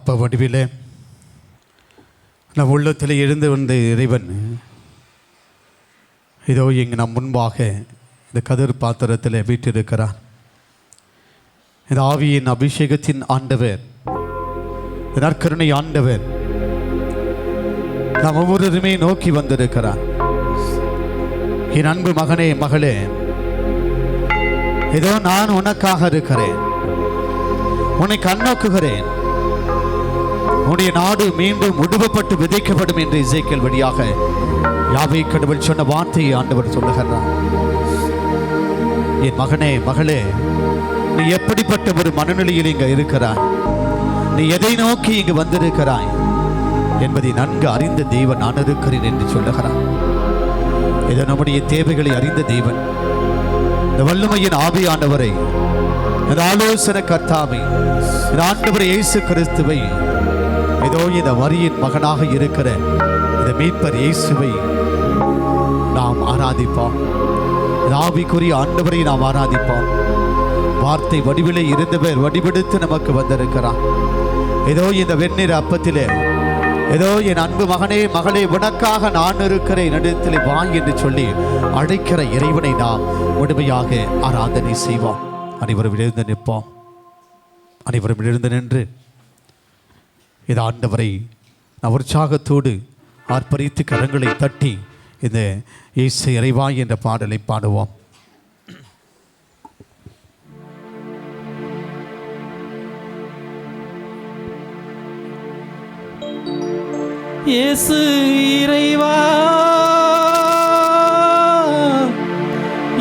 அப்ப வடிவிலே நம் உள்ளத்தில் எழுந்து வந்த இறைவன் இதோ இங்கு நம் முன்பாக இந்த கதிர் பாத்திரத்தில் வீற்றிருக்கிறார். இந்த ஆவியின் அபிஷேகத்தின் ஆண்டவர், நற்கருணை ஆண்டவர் நாம் ஒவ்வொருவருமே நோக்கி வந்திருக்கிறார். என் அன்பு மகனே, மகளே, இதோ நான் உனக்காக இருக்கிறேன், உன்னை கண்ணோக்குகிறேன், உன்னுடைய நாடு மீண்டும் உடுவப்பட்டு விதைக்கப்படும் என்று இசைக்கேல் வழியாக யாவே கடவுள் சொன்ன வார்த்தையை ஆண்டவர் சொல்லுகிறார். என் மகனே, மகளே, நீ எப்படிப்பட்ட ஒரு மனநிலையில் இங்க இருக்கிறாய், நீ எதை நோக்கி இங்கு வந்திருக்கிறாய் என்பதை நன்கு அறிந்த தேவன் நான் இருக்கிறேன் என்று சொல்லுகிறார். இது நம்முடைய தேவைகளை அறிந்த தேவன், இந்த வல்லமையின் ஆவியானவரை, இந்த ஆலோசனை கர்த்தாவை, இந்த ஆண்டவர் இயேசு கிறிஸ்துவை, ஏதோ இந்த வரியின் மகனாக இருக்கிற இந்த மீட்பர் இயேசுவை நாம் ஆராதிப்போம். ஆவிக்குரிய ஆண்டவரை நாம் ஆராதிப்போம். வார்த்தை வடிவிலே இருந்தவர் வடிவெடுத்து நமக்கு வந்திருக்கிறார். ஏதோ இந்த வெந்நீர் அப்பத்திலே, ஏதோ என் அன்பு மகனே, மகளே, உனக்காக நான் இருக்கிறேன், இடத்திலே வா என்று சொல்லி அழைக்கிற இறைவனை நாம் முழுமையாக ஆராதனை செய்வோம். அனைவரும் எழுந்து நிற்போம். அனைவரும் எழுந்து நின்று இந்த ஆண்டவரை நான் உற்சாகத்தோடு ஆர்ப்பரித்து கரங்களை தட்டி இந்த இயேசு இறைவா என்ற பாடலை பாடுவோம். இயேசு இறைவா,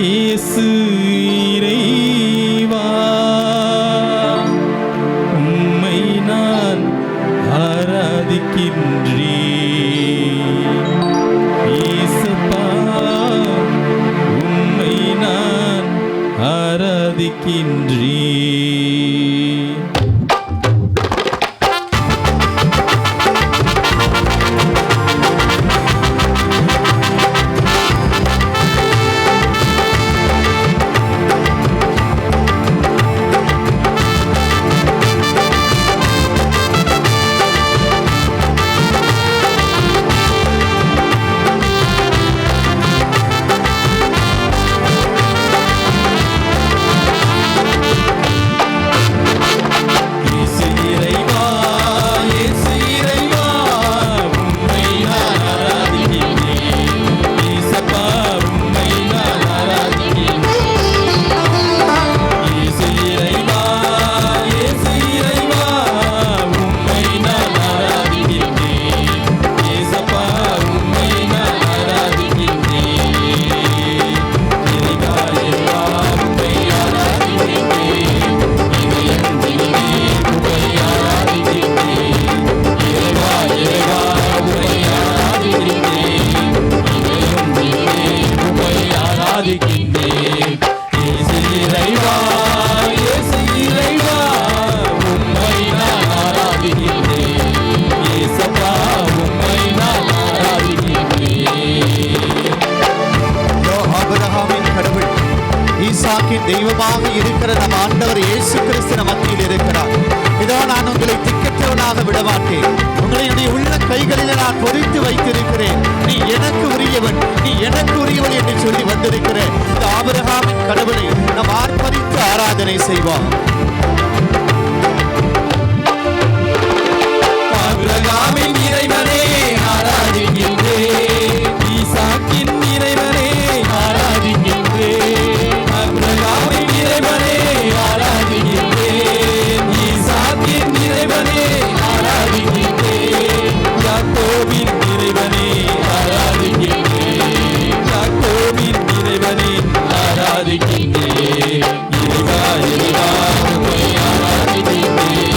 இயேசு இறைவா, உம்மை நான் ஆராதிக்கின்றேன். இயேசுப்பா, உம்மை நான் ஆராதிக்கின்றேன். தெய்வமாக இருக்கிற நம் ஆண்டவர் இயேசு கிறிஸ்து நம் மத்தியில் இருக்கிறார். இதோ நான் உங்களை திக்கற்றவனாக விடமாட்டேன், உங்களை என்னுடைய உள்ள கைகளில் நான் பொறித்து வைத்திருக்கிறேன், நீ எனக்கு உரியவன், நீ எனக்கு உரியவன் என்று சொல்லி வந்திருக்கிறேன். இந்த ஆபிரகாமின் கடவுளை நாம் ஆர்ப்பரித்து ஆராதனை செய்வோம். ஆபிரகாமின் இறைவனே ஆராதிக்கின்றேன், ஈசாக்கின் இறைவனே ஆராதிக்கின்றேன். ஆபிரகாமின் இறைவனே ஆராதிக்கின்றேன், ஈசாக்கின் இறைவனே ஆராதிக்கின்றேன். யாக்கோபின் இறைவனே ஆராதிக்கின்றேன், யாக்கோபின் இறைவனே ஆராதிக்கின்றேன். இறைவா, இறைவா, உம்மை ஆராதிக்கின்றேன்.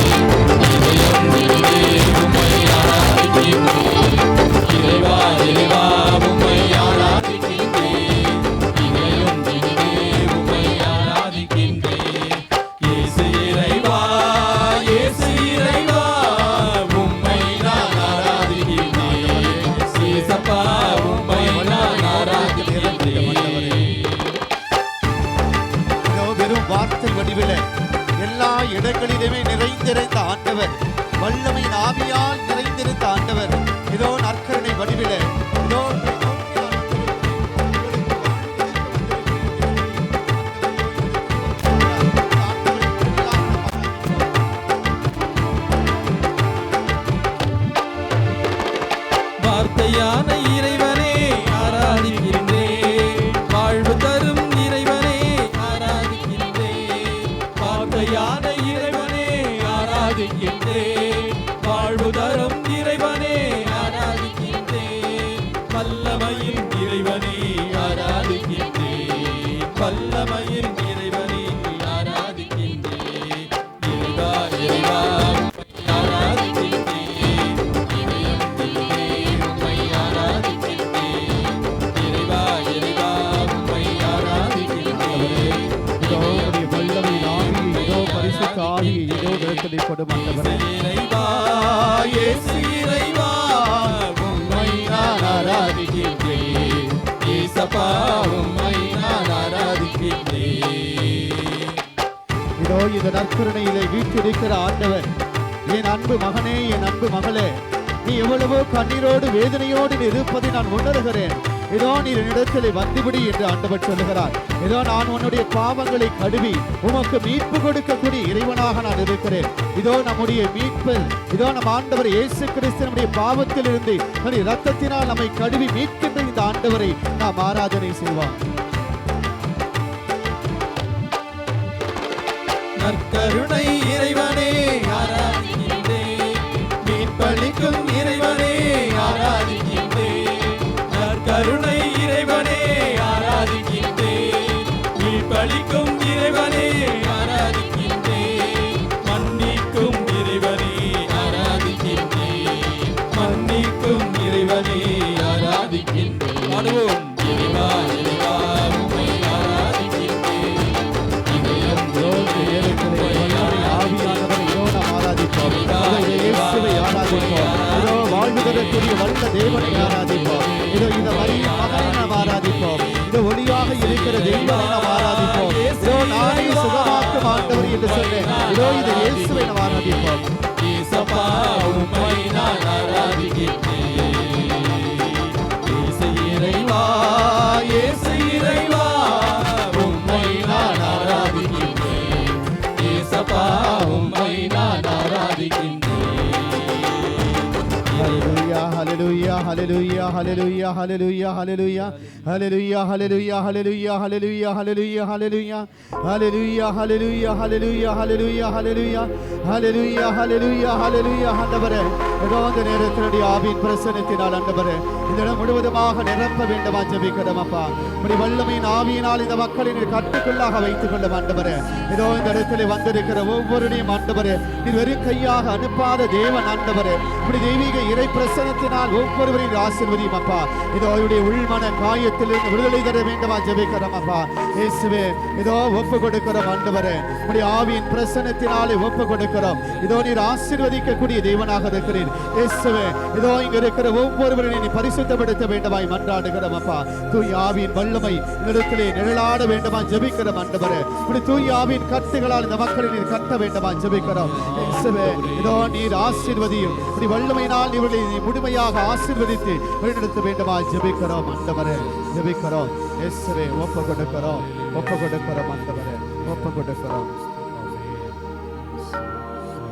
இறைவா, இறைவா, உம்மை ஆராதிக்கின்றேன். இதயம் தினமே உம்மை ஆராதிக்கின்றேன். இயேசு இறைவா, இயேசு இறைவா, உம்மை நான் ஆராதிக்கின்றேன். இயேசப்பா, உம்மை நான் ஆராதிக்கின்றேன். வெறும் வார்த்தை வடிவில எல்லா இடங்களிலுமே நிறைந்திருந்த ஆண்டவர், வல்லமை வார்த்தையான இறைவனே ஆராதிக்கின்றேன், வாழ்வு தரும் இறைவனே ஆராதிக்கின்றேன், வார்த்தையான இறைவனே ஆராதிக்கின்றேன், வாழ்வு தரும் இறைவனே ஆராதிக்கின்றேன், வல்லமையின் இறைவனே ஆராதிக்கின்றேன், வல்லமையின் இறைவனே ஆராதிக்கின்றேன், இறைவா இறைவா இறைவா இயேசு இறைவா உம்மை நான் ஆராதிக்கின்றேன், இயேசப்பா உம்மை நான் ஆராதிக்கின்றேன். இதோ இந்த நற்கருணையிலே வீற்றிருக்கிற ஆண்டவர், என் அன்பு மகனே, என் அன்பு மகளே, நீ எவ்வளவோ கண்ணீரோடு வேதனையோடு நீ இருப்பதை நான் உணர்கிறேன். இதோ நீர் என்னிடத்திலே வந்துவிடி என்று ஆண்டவர் சொல்லுகிறார். இதோ நான் உன்னுடைய பாவங்களை கழுவி உமக்கு மீட்பு கொடுக்கக்கூடிய இறைவனாக நான் இருக்கிறேன். இதோ நம்முடைய மீட்பு, இதோ நம் ஆண்டவர் இயேசு கிறிஸ்து நம்முடைய பாவத்திலிருந்து நம்முடைய இரத்தத்தினால் நம்மை கழுவி மீட்கின்ற இந்த ஆண்டவரை நாம் ஆராதனை செய்வோம். நற்கருணை இறைவனே ஆராதிக்கின்றேன், மீட்பளிக்கும் இறைவனே ஆராதிக்கின்றேன், நற்கருணை இறைவனே ஆராதிக்கின்றேன், மீட்பளிக்கும் இறைவனே ஆராதிக்கின்றேன், மன்னிக்கும் இறைவனே ஆராதிக்கின்றேன், மன்னிக்கும் இறைவனே ஆராதிக்கின்றேன். பாடுவோம். இறைவா இறைவா உம்மை ஆராதிக்கின்றேன், இதயம் வாழ்வுதற்குரிய வல்ல தேவனை ஆராதிப்போம். இதோ இந்த வரியின் மகனை நாம் ஆராதிப்போம். இந்த ஒளியாக இருக்கிற தெய்வனை நாம் ஆராதிப்போம். இதோ நானே சுகமாக்கும் ஆண்டவர் என்று சொன்னேன். இதோ இந்த இயேசுவை நாம் ஆராதிப்போம். இயேசப்பா உம்மை நான் ஆராதிக்கின்றேன், இயேசு இறைவா இயேசு இறைவா உம்மை நான் ஆராதிக்கின்றேன், இயேசப்பா உம்மை நான் ஆராதிக்கின்றேன். Hallelujah, hallelujah, hallelujah, hallelujah, hallelujah, hallelujah, hallelujah, hallelujah, hallelujah, hallelujah, hallelujah, hallelujah, hallelujah, hallelujah, hallelujah, hallelujah, hallelujah, hallelujah, hallelujah. ஆண்டவரே, இதோ இந்த நேரத்தினுடைய ஆவியின் பிரசன்னத்தினால் ஆண்டவரே இந்த இடம் முழுவதுமாக நிரப்ப வேண்டுமா ஜெபிக்கிறோம் அப்பா. உம்முடைய வல்லமையின் ஆவியினால் இந்த மக்களை நீர் கட்டுக்குள்ளாக வைத்துக் கொள்ளும் ஆண்டவரே. இதோ இந்த இடத்திலே வந்திருக்கிற ஒவ்வொருடையும் ஆண்டவரே நீர் வெறும் கையாக அனுப்பாத தேவன் ஆண்டவரே. உம்முடைய தெய்வீக இறை பிரசன்னத்தினால் ஒவ்வொருவரையும் ஆசீர்வதியும் அப்பா. இதோ அவருடைய உள்மன காயத்திலிருந்து விடுதலை தர வேண்டுமா ஜெபிக்கிறோம் அப்பா. இயேசுவே, இதோ ஒப்பு கொடுக்கிறோம் ஆண்டவரே. உம்முடைய ஆவியின் பிரசன்னத்தினாலே ஒப்பு கொடுக்கிறோம். இதோ நீர் ஆசீர்வதிக்கக்கூடிய தேவனாக இருக்கிறீர். இயேசுவே, இதோ இங்க இருக்கிற ஒவ்வொருவரையும் நீ பரிசுத்தப்படுத்த வேண்டுமாய் மன்றாடுகிறோம் அப்பா. தூய் ஆவியின் வல்லமை இடத்திலே நிழலாட வேண்டுமா ஜெபிக்கிறோம் ஆண்டவரே. இப்படி தூய் ஆவியின் கட்டுகளால் இந்த மக்களை நீர் கட்ட வேண்டுமா ஜெபிக்கிறோம். இயேசுவே, இதோ நீர் ஆசீர்வதியும் இப்படி வல்லமையினால் இவர்களை நீ முழுமையாக ஆசீர்வதித்து வழிநடத்த வேண்டுமா ஜெபிக்கிறோம் ஆண்டவரே. ஜெபிக்கிறோம் இயேசுவே, ஒப்பு கொடுக்கிறோம், ஒப்பு கொடுக்கிறோம் ஆண்டவரே, ஒப்பு கொடுக்கிறோம்.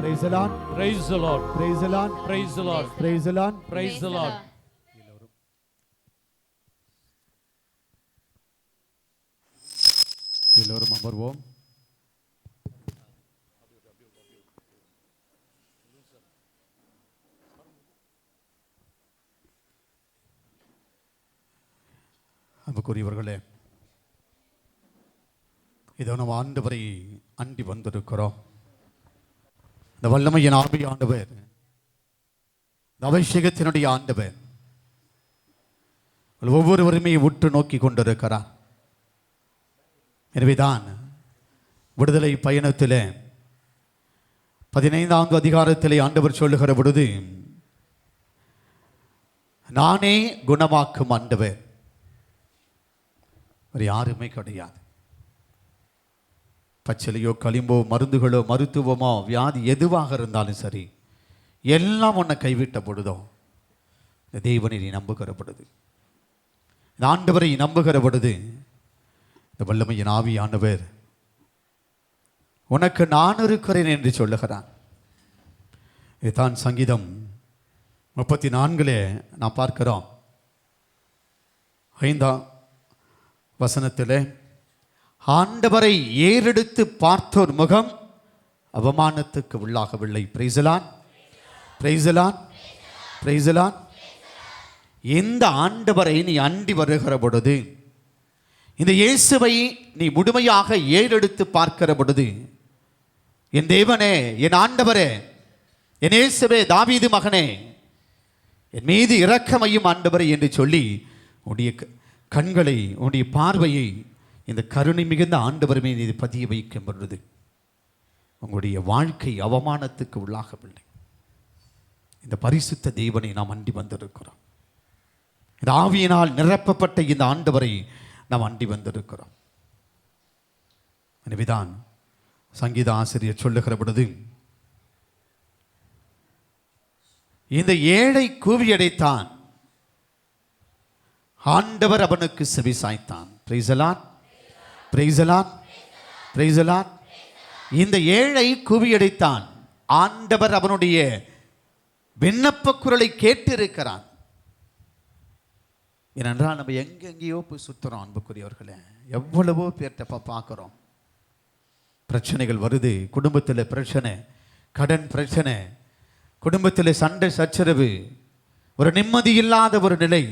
Praise the Lord. Praise the Lord. Praise the Lord. Praise the Lord. Praise the Lord. Praise the Lord. எல்லோரும் அமர்வோம். அன்புக்குரியவர்களே, இதோ நம்ம ஆண்டவரை அண்டி வந்திருக்கிறோம். இந்த வல்லமையின் ஆவி ஆண்டவர், இந்த அபிஷேகத்தினுடைய ஆண்டவர் ஒவ்வொருவருமே உற்று நோக்கி கொண்டிருக்கிறார். எனவேதான் விடுதலை பயணத்திலே 15வது அதிகாரத்திலே ஆண்டவர் சொல்லுகிற பொழுது, நானே குணமாக்கும் ஆண்டவர், வேறு யாருமே கிடையாது. பச்சிலையோ களிம்போ மருந்துகளோ மருத்துவமோ வியாதி எதுவாக இருந்தாலும் சரி, எல்லாம் உன்னை கைவிட்ட பொழுதோ இந்த தேவனை நீ நம்புகிற பொழுது, இந்த ஆண்டவரை நம்புகிற பொழுது, இந்த வல்லமையின் ஆவியானவர் உனக்கு நான் இருக்கிறேன் என்று சொல்லுகிறான். இதுதான் சங்கீதம் 34 நான் பார்க்கிறோம் 5ஆம் வசனத்தில், ஆண்டவரை ஏறெடுத்து பார்த்தோர் முகம் அவமானத்துக்கு உள்ளாகவில்லை. பிரைசலான், பிரைசலான், பிரைசலான். எந்த ஆண்டவரை நீ அண்டி வருகிற பொழுது, இந்த இயேசுவை நீ முழுமையாக ஏறெடுத்து பார்க்கிற பொழுது, என் தேவனே, என் ஆண்டவரே, என் இயேசுவே, தாவீது மகனே, என் மீது இரக்கமையும் ஆண்டவரே என்று சொல்லி உன்னுடைய கண்களை, உன்னுடைய பார்வையை இந்த கருணை மிகுந்த ஆண்டவர் மீது இது பதிய வைக்கும் பொழுது உங்களுடைய வாழ்க்கை அவமானத்துக்கு உள்ளாகவில்லை. இந்த பரிசுத்த தேவனை நாம் அண்டி வந்திருக்கிறோம். இந்த ஆவியினால் நிரப்பப்பட்ட இந்த ஆண்டவரை நாம் அண்டி வந்திருக்கிறோம். எனவேதான் சங்கீத ஆசிரியர் சொல்லுகிற பொழுது, இந்த ஏழை கூவியடைத்தான், ஆண்டவர் அவனுக்கு செவி சாய்த்தான். Praise the Lord, praise the Lord, praise the Lord. இந்த ஏழை கூவியடைத்தான், ஆண்டவர் அவனுடைய விண்ணப்ப குரலை கேட்டிருக்கிறான். ஏனென்றால் நம்ம எங்கெங்கேயோ போய் சுத்துறோம் அன்புக்குரியவர்களே. எவ்வளவோ பேர்கிட்ட பார்க்குறோம், பிரச்சனைகள் வருது, குடும்பத்தில் பிரச்சனை, கடன் பிரச்சனை, குடும்பத்தில் சண்டை சச்சரவு, ஒரு நிம்மதி இல்லாத ஒரு நிலை.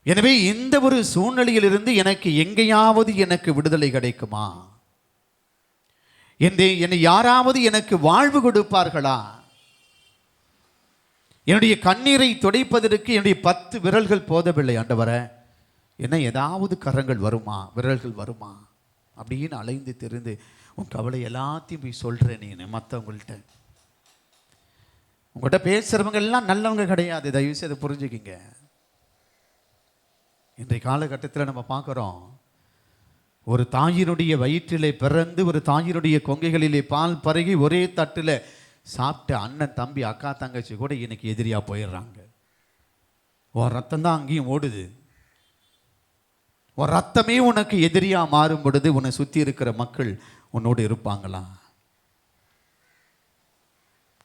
எனவே இந்த ஒரு சூழ்நிலையிலிருந்து எனக்கு எங்கேயாவது எனக்கு விடுதலை கிடைக்குமா, என்னை யாராவது எனக்கு வாழ்வு கொடுப்பார்களா, என்னுடைய கண்ணீரை துடைப்பதற்கு என்னுடைய 10 விரல்கள் போதவில்லை ஆண்டவரே, என்ன ஏதாவது கரங்கள் வருமா, விரல்கள் வருமா அப்படின்னு அலைந்து தெரிந்து உன் கவலை எல்லாத்தையும் போய் சொல்கிறேன். நீ மற்றவங்கள்ட்ட, உங்கள்கிட்ட பேசுகிறவங்க எல்லாம் நல்லவங்க கிடையாது, தயவு செய்து புரிஞ்சுக்கிங்க. இன்றைய காலகட்டத்தில் நம்ம பார்க்குறோம், ஒரு தாயினுடைய வயிற்றிலே பிறந்து ஒரு தாயினுடைய கொங்கைகளிலே பால் பருகி ஒரே தட்டில் சாப்பிட்ட அண்ணன் தம்பி அக்கா தங்கச்சி கூட இன்னைக்கு எதிரியாக போயிடுறாங்க. உன் ரத்தம் தான் அங்கேயும் ஓடுது. உன் ரத்தமே உனக்கு எதிரியாக மாறும் பொழுது உன்னை சுற்றி இருக்கிற மக்கள் உன்னோடு இருப்பாங்களா?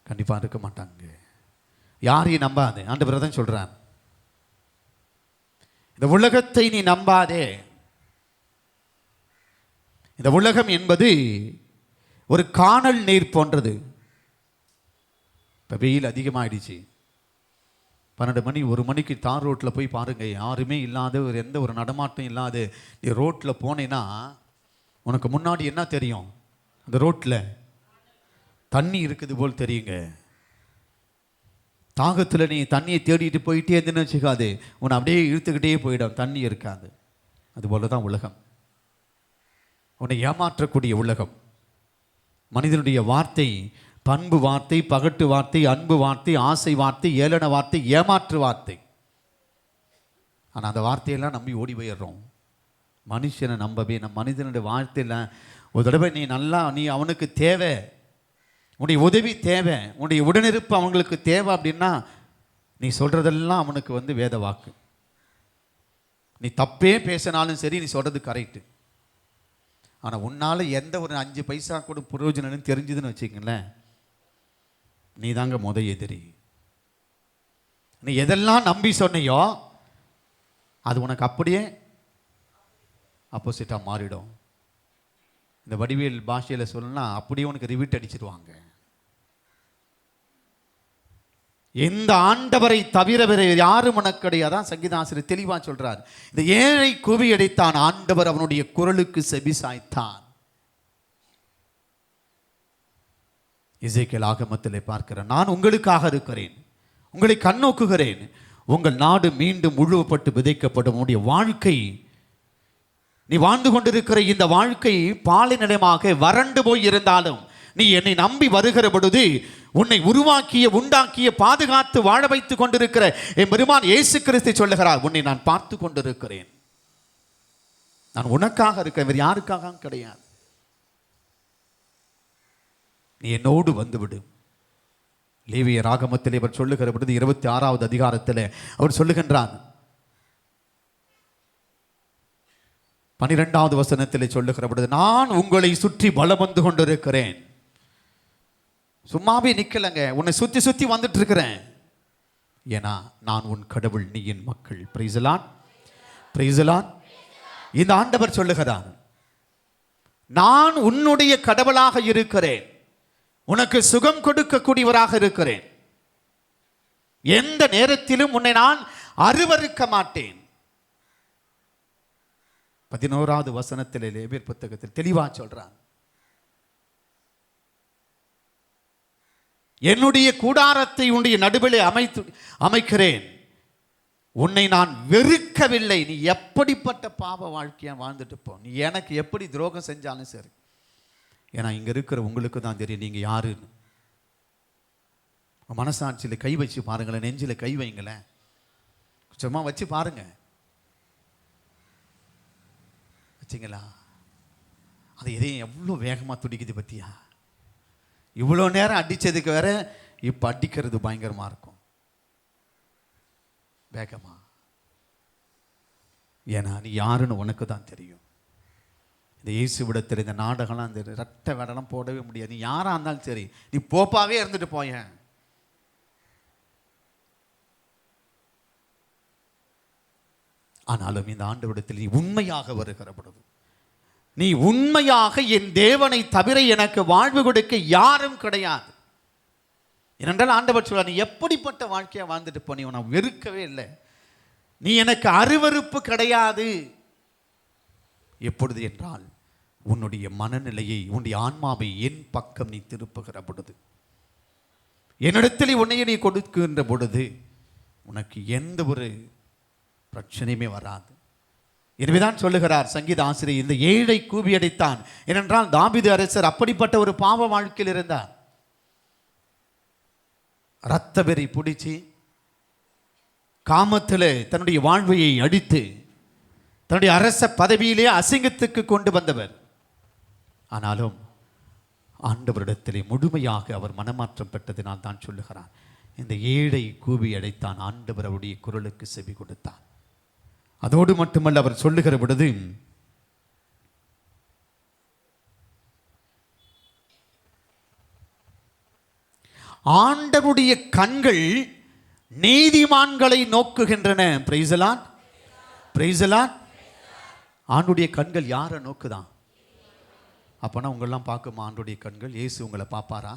கண்டிப்பாக இருக்க மாட்டாங்க. யாரையும் நம்பாதே, ஆண்டவர் தான் சொல்கிறான், இந்த உலகத்தை நீ நம்பாதே. இந்த உலகம் என்பது ஒரு காணல் நீர் போன்றது. இப்போ வெயில் அதிகமாகிடுச்சு, 12 மணி 1 மணிக்கு தார் ரோட்டில் போய் பாருங்க, யாருமே இல்லாத எந்த ஒரு நடமாட்டம் இல்லாத நீ ரோட்டில் போனேன்னா உனக்கு முன்னாடி என்ன தெரியும்? அந்த ரோட்டில் தண்ணி இருக்குது போல் தெரியுங்க. தாகத்தில் நீ தண்ணியை தேடிட்டு போயிட்டே இருந்துன்னு வச்சுக்காது, உன்னை அப்படியே இழுத்துக்கிட்டே போயிடும், தண்ணி இருக்காது. அதுபோல தான் உலகம், உன்னை ஏமாற்றக்கூடிய உலகம். மனிதனுடைய வார்த்தை பண்பு வார்த்தை, பகட்டு வார்த்தை, அன்பு வார்த்தை, ஆசை வார்த்தை, ஏளன வார்த்தை, ஏமாற்று வார்த்தை. ஆனால் அந்த வார்த்தையெல்லாம் நம்பி ஓடி போயிடுறோம். மனுஷனை நம்பவே, நம் மனிதனுடைய வார்த்தையில் ஒரு தடவை நீ அவனுக்கு தேவை, உன்னுடைய உதவி தேவை, உன்னுடைய உடனிருப்பு அவங்களுக்கு தேவை அப்படின்னா நீ சொல்கிறதெல்லாம் அவனுக்கு வேத வாக்கு. நீ தப்பே பேசினாலும் சரி, நீ சொல்கிறது கரெக்டு. ஆனால் உன்னால் எந்த ஒரு 5 பைசா கூட பிரயோஜனம்னு தெரிஞ்சுதுன்னு வச்சுக்கங்களேன், நீ தாங்க எதிரி. நீ எதெல்லாம் நம்பி சொன்னையோ அது உனக்கு அப்படியே ஆப்போசிட்டாக மாறிடும். இந்த வடிவேல் பாஷையில் சொல்லணும்னா அப்படியே உனக்கு ரிவிட் அடிச்சிடுவாங்க. எந்த ஆண்டவரை தவிர வேறு யாரும் உனக்கு கிடையாதான் சங்கீதாசிரியர் தெளிவாக சொல்றார். இந்த ஏழை கூவி அடைத்தான், ஆண்டவர் அவனுடைய குரலுக்கு செவி சாய்த்தான். எசேக்கியேல் ஆகமத்திலே பார்க்கிறேன், நான் உங்களுக்காக இருக்கிறேன், உங்களை கண்ணோக்குகிறேன், உங்கள் நாடு மீண்டும் உழுவப்பட்டு விதைக்கப்படும். உன்னுடைய வாழ்க்கை, நீ வாழ்ந்து கொண்டிருக்கிற இந்த வாழ்க்கை பாலை நிலமாக வறண்டு போய் இருந்தாலும் நீ என்னை நம்பி வருகிற பொழுது உன்னை உருவாக்கிய, உண்டாக்கிய, பாதுகாத்து வாழ வைத்துக் கொண்டிருக்கிற என் பெருமான் இயேசு கிறிஸ்து சொல்லுகிறார், உன்னை நான் பார்த்து கொண்டிருக்கிறேன், நான் உனக்காக இருக்கேன், வேறு யாருக்காக கிடையாது. நீ என்னோடு வந்துவிடு. லேவியர் ஆகமத்தில் இவர் சொல்லுகிற பொழுது 26வது அதிகாரத்தில் அவர் சொல்லுகின்றார், 12வது வசனத்தில் சொல்லுகிற பொழுது, நான் உங்களை சுற்றி பலம் வந்து கொண்டிருக்கிறேன். சும்மாவே நிக்கலங்க, உன்னை சுத்தி சுத்தி வந்துட்டு இருக்கிறேன். ஏன்னா நான் உன் கடவுள், நீ என் மக்கள். Price the Lord, praise the Lord. இந்த ஆண்டவர் சொல்லுகிறார், நான் உன்னுடைய கடவுளாக இருக்கிறேன், உனக்கு சுகம் கொடுக்கக்கூடியவராக இருக்கிறேன், எந்த நேரத்திலும் உன்னை நான் அருவருக்க மாட்டேன். 11வது வசனத்தில் லேவியர் புத்தகத்தில் தெளிவா சொல்றான், என்னுடைய கூடாரத்தை உன்னுடைய நடுவிலே அமைக்கிறேன், உன்னை நான் வெறுக்கவில்லை. நீ எப்படிப்பட்ட பாவ வாழ்க்கையா வாழ்ந்துட்டு போ, நீ எனக்கு எப்படி துரோகம் செஞ்சாலும் சரி. ஏன்னா இங்க இருக்கிற உங்களுக்கு தான் தெரியும் நீங்க யாருன்னு. மனசாட்சியில் கை வச்சு பாருங்களேன், நெஞ்சில் கை வைங்களேன், சும்மா வச்சு பாருங்க. வச்சிங்களா? அது எதையும் எவ்வளோ வேகமாக துடிக்குது பத்தியா? இவ்வளோ நேரம் அடித்ததுக்கு வேற இப்போ அடிக்கிறது பயங்கரமாக இருக்கும், வேகமா. ஏன்னா நீ யாருன்னு உனக்கு தான் தெரியும். இந்த இயேசு விடத்தில் இந்த நாடகம்லாம், இந்த ரத்த வேடெல்லாம் போடவே முடியாது. நீ யாராக இருந்தாலும் சரி, நீ போப்பாவே இருந்துட்டு போயேன். ஆனாலும் இந்த ஆண்டவரிடத்தில் நீ உண்மையாக வருகிற பொழுது, நீ உண்மையாக என் தேவனை தவிர எனக்கு வாழ்வு கொடுக்க யாரும் கிடையாது. ஏனென்றால் ஆண்டவர் சொல்றார், நீ எப்படிப்பட்ட வாழ்க்கையா வாழ்ந்துட்டு போ, நீ உன்னை வெறுக்கவே இல்லை, நீ எனக்கு அருவருப்பு கிடையாது. எப்பொழுது என்றால் உன்னுடைய மனநிலையை, உன்னுடைய ஆன்மாவை என் பக்கம் நீ திருப்புகிற பொழுது, என்னிடத்தில் உன்னையை நீ கொடுக்கின்ற பொழுது உனக்கு எந்த ஒரு பிரச்சனையுமே வராது. எனவேதான் சொல்லுகிறார் சங்கீத ஆசிரியர், இந்த ஏழை கூவி அடைத்தான். ஏனென்றால் தாவீது அரசர் அப்படிப்பட்ட ஒரு பாவ வாழ்க்கையில் இருந்தார். இரத்த வெறி பிடிச்சி காமத்தில் தன்னுடைய வாழ்வையை அடித்து தன்னுடைய அரச பதவியிலே அசிங்கத்துக்கு கொண்டு வந்தவர். ஆனாலும் ஆண்டவரிடத்திலே முழுமையாக அவர் மனமாற்றம் பெற்றதினால் தான் சொல்லுகிறார், இந்த ஏழை கூவி அடைத்தான், ஆண்டவர் அவருடைய குரலுக்கு செவி கொடுத்தார். அதோடு மட்டுமல்ல, அவர் சொல்லுகிற பொழுது, ஆண்டவருடைய கண்கள் நீதிமான்களை நோக்குகின்றன. Praise the Lord, praise the Lord. ஆண்டுடைய கண்கள் யாரை நோக்குதான்? அப்பனா உங்களெல்லாம் பார்க்குமா ஆண்டுடைய கண்கள்? இயேசு உங்களை பார்ப்பாரா?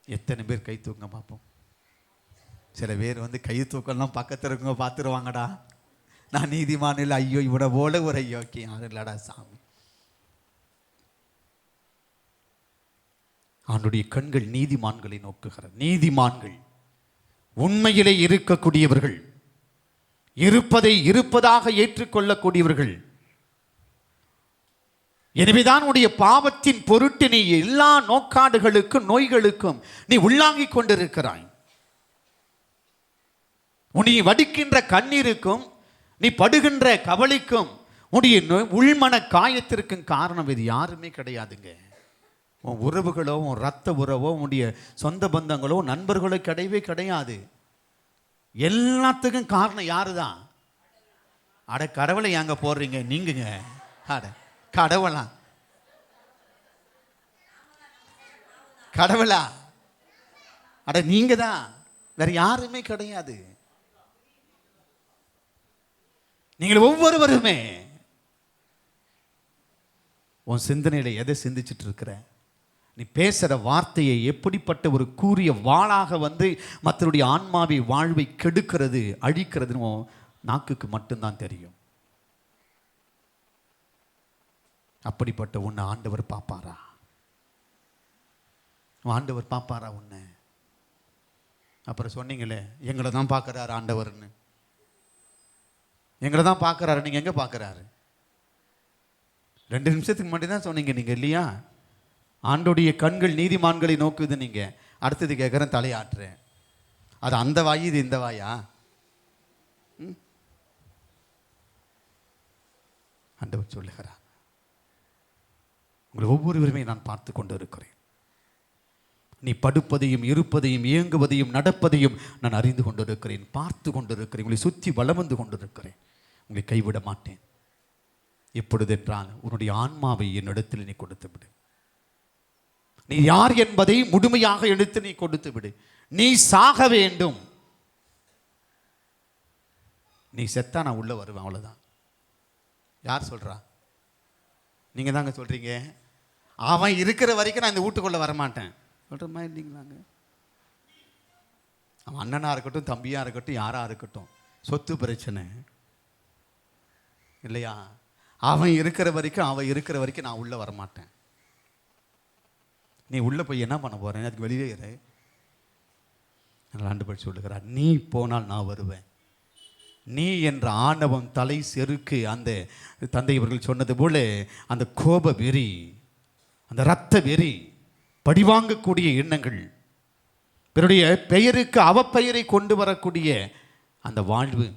எத்தனை பேர் கை தூங்க பார்ப்போம். சில பேர் கை தூக்கம்லாம் பக்கத்தில் இருக்கவங்க பார்த்துருவாங்கடா, நான் நீதிமான் இல்லை, ஐயோ இவனை போல ஒரு ஐயோக்கியம் யாரும் இல்லடா சாமி. அவனுடைய கண்கள் நீதிமான்களை நோக்குகிற. நீதிமான்கள் உண்மையிலே இருக்கக்கூடியவர்கள், இருப்பதை இருப்பதாக ஏற்றுக்கொள்ளக்கூடியவர்கள். எனவேதான் உடைய பாவத்தின் பொருட்டு நீ எல்லா நோக்காடுகளுக்கும் நோய்களுக்கும் நீ உள்ளாங்கிக் கொண்டிருக்கிறாய். உன்னை வடிக்கின்ற கண்ணீருக்கும் நீ படுகின்ற கவலைக்கும் உன்னுடைய உள்மன காயத்திற்கும் காரணம் இது யாருமே கிடையாதுங்க. உன் உறவுகளோ, உன் ரத்த உறவோ, உன்னுடைய சொந்த பந்தங்களோ, நண்பர்களோ கிடையவே கிடையாது. எல்லாத்துக்கும் காரணம் யாரு தான்? அட கடவுளை ஏங்க போடுறீங்க நீங்குங்க? அட கடவுளா, கடவுளா, அட நீங்க தான், வேற யாருமே கிடையாது. நீங்கள் ஒவ்வொருவருமே உன் சிந்தனையில எதை சிந்திச்சுட்டு இருக்கிற? நீ பேசுற வார்த்தையை எப்படிப்பட்ட ஒரு கூரிய வாளாக மற்றவருடைய ஆன்மாவை வாழ்வை கெடுக்கிறது, அழிக்கிறதுன்னு நாக்குக்கு மட்டும்தான் தெரியும். அப்படிப்பட்ட உன்னை ஆண்டவர் பார்ப்பாரா? ஆண்டவர் பார்ப்பாரா உன்னை? அப்புறம் சொன்னீங்களே எங்களை தான் பார்க்கறாரு ஆண்டவர்னு. எங்களை தான் பார்க்கறாரு, நீங்க எங்க பார்க்கறாரு? 2 நிமிஷத்துக்கு முன்னாடி தான் சொன்னீங்க நீங்க இல்லையா? ஆண்டோடைய கண்கள் நீதிமான்களை நோக்குது. நீங்க அடுத்தது கேட்குறேன், தலையாட்டுறேன். அது அந்த வாய், இது இந்த வாயா? ஆண்டவர் சொல்லுகிறார், உங்களை ஒவ்வொருவருமே நான் பார்த்து கொண்டு இருக்கிறேன். நீ படுப்பதையும் இருப்பதையும் இயங்குவதையும் நடப்பதையும் நான் அறிந்து கொண்டிருக்கிறேன், பார்த்து கொண்டிருக்கிறேன். உங்களை சுற்றி வலம் வந்து கொண்டிருக்கிறேன். உங்களை கைவிட மாட்டேன். எப்பொழுது என்றால் உன்னுடைய ஆன்மாவை என்னிடத்தில் நீ கொடுத்து விடு. நீ யார் என்பதை முழுமையாக எடுத்து நீ கொடுத்து விடு. நீ சாக வேண்டும், நீ செத்தா நான் உள்ள வருவேன், அவ்வளவுதான். யார் சொல்றா? நீங்க தாங்க சொல்றீங்க. அவன் இருக்கிற வரைக்கும் நான் இந்த வீட்டுக்குள்ள வரமாட்டேன் சொல்ற மாதிரி இல்லைங்களாங்க. அவன் அண்ணனா இருக்கட்டும், தம்பியா இருக்கட்டும், யாரா இருக்கட்டும், சொத்து பிரச்சனை இல்லையா? அவன் இருக்கிற வரைக்கும் நான் உள்ள வரமாட்டேன். நீ உள்ள போய் என்ன பண்ண போறேன்? அதுக்கு வெளியே இரு. ஆண்டவர் சொல்லுகிறார், நீ போனால் நான் வருவேன். நீ என்ற ஆணவம், தலை செருக்கு, அந்த தந்தை இவர்கள் சொன்னது போல அந்த கோப வெறி, அந்த இரத்த வெறி, பழிவாங்கக்கூடிய எண்ணங்கள், பிறருடைய பெயருக்கு அவப்பெயரை கொண்டு வரக்கூடிய அந்த வாழ்வு,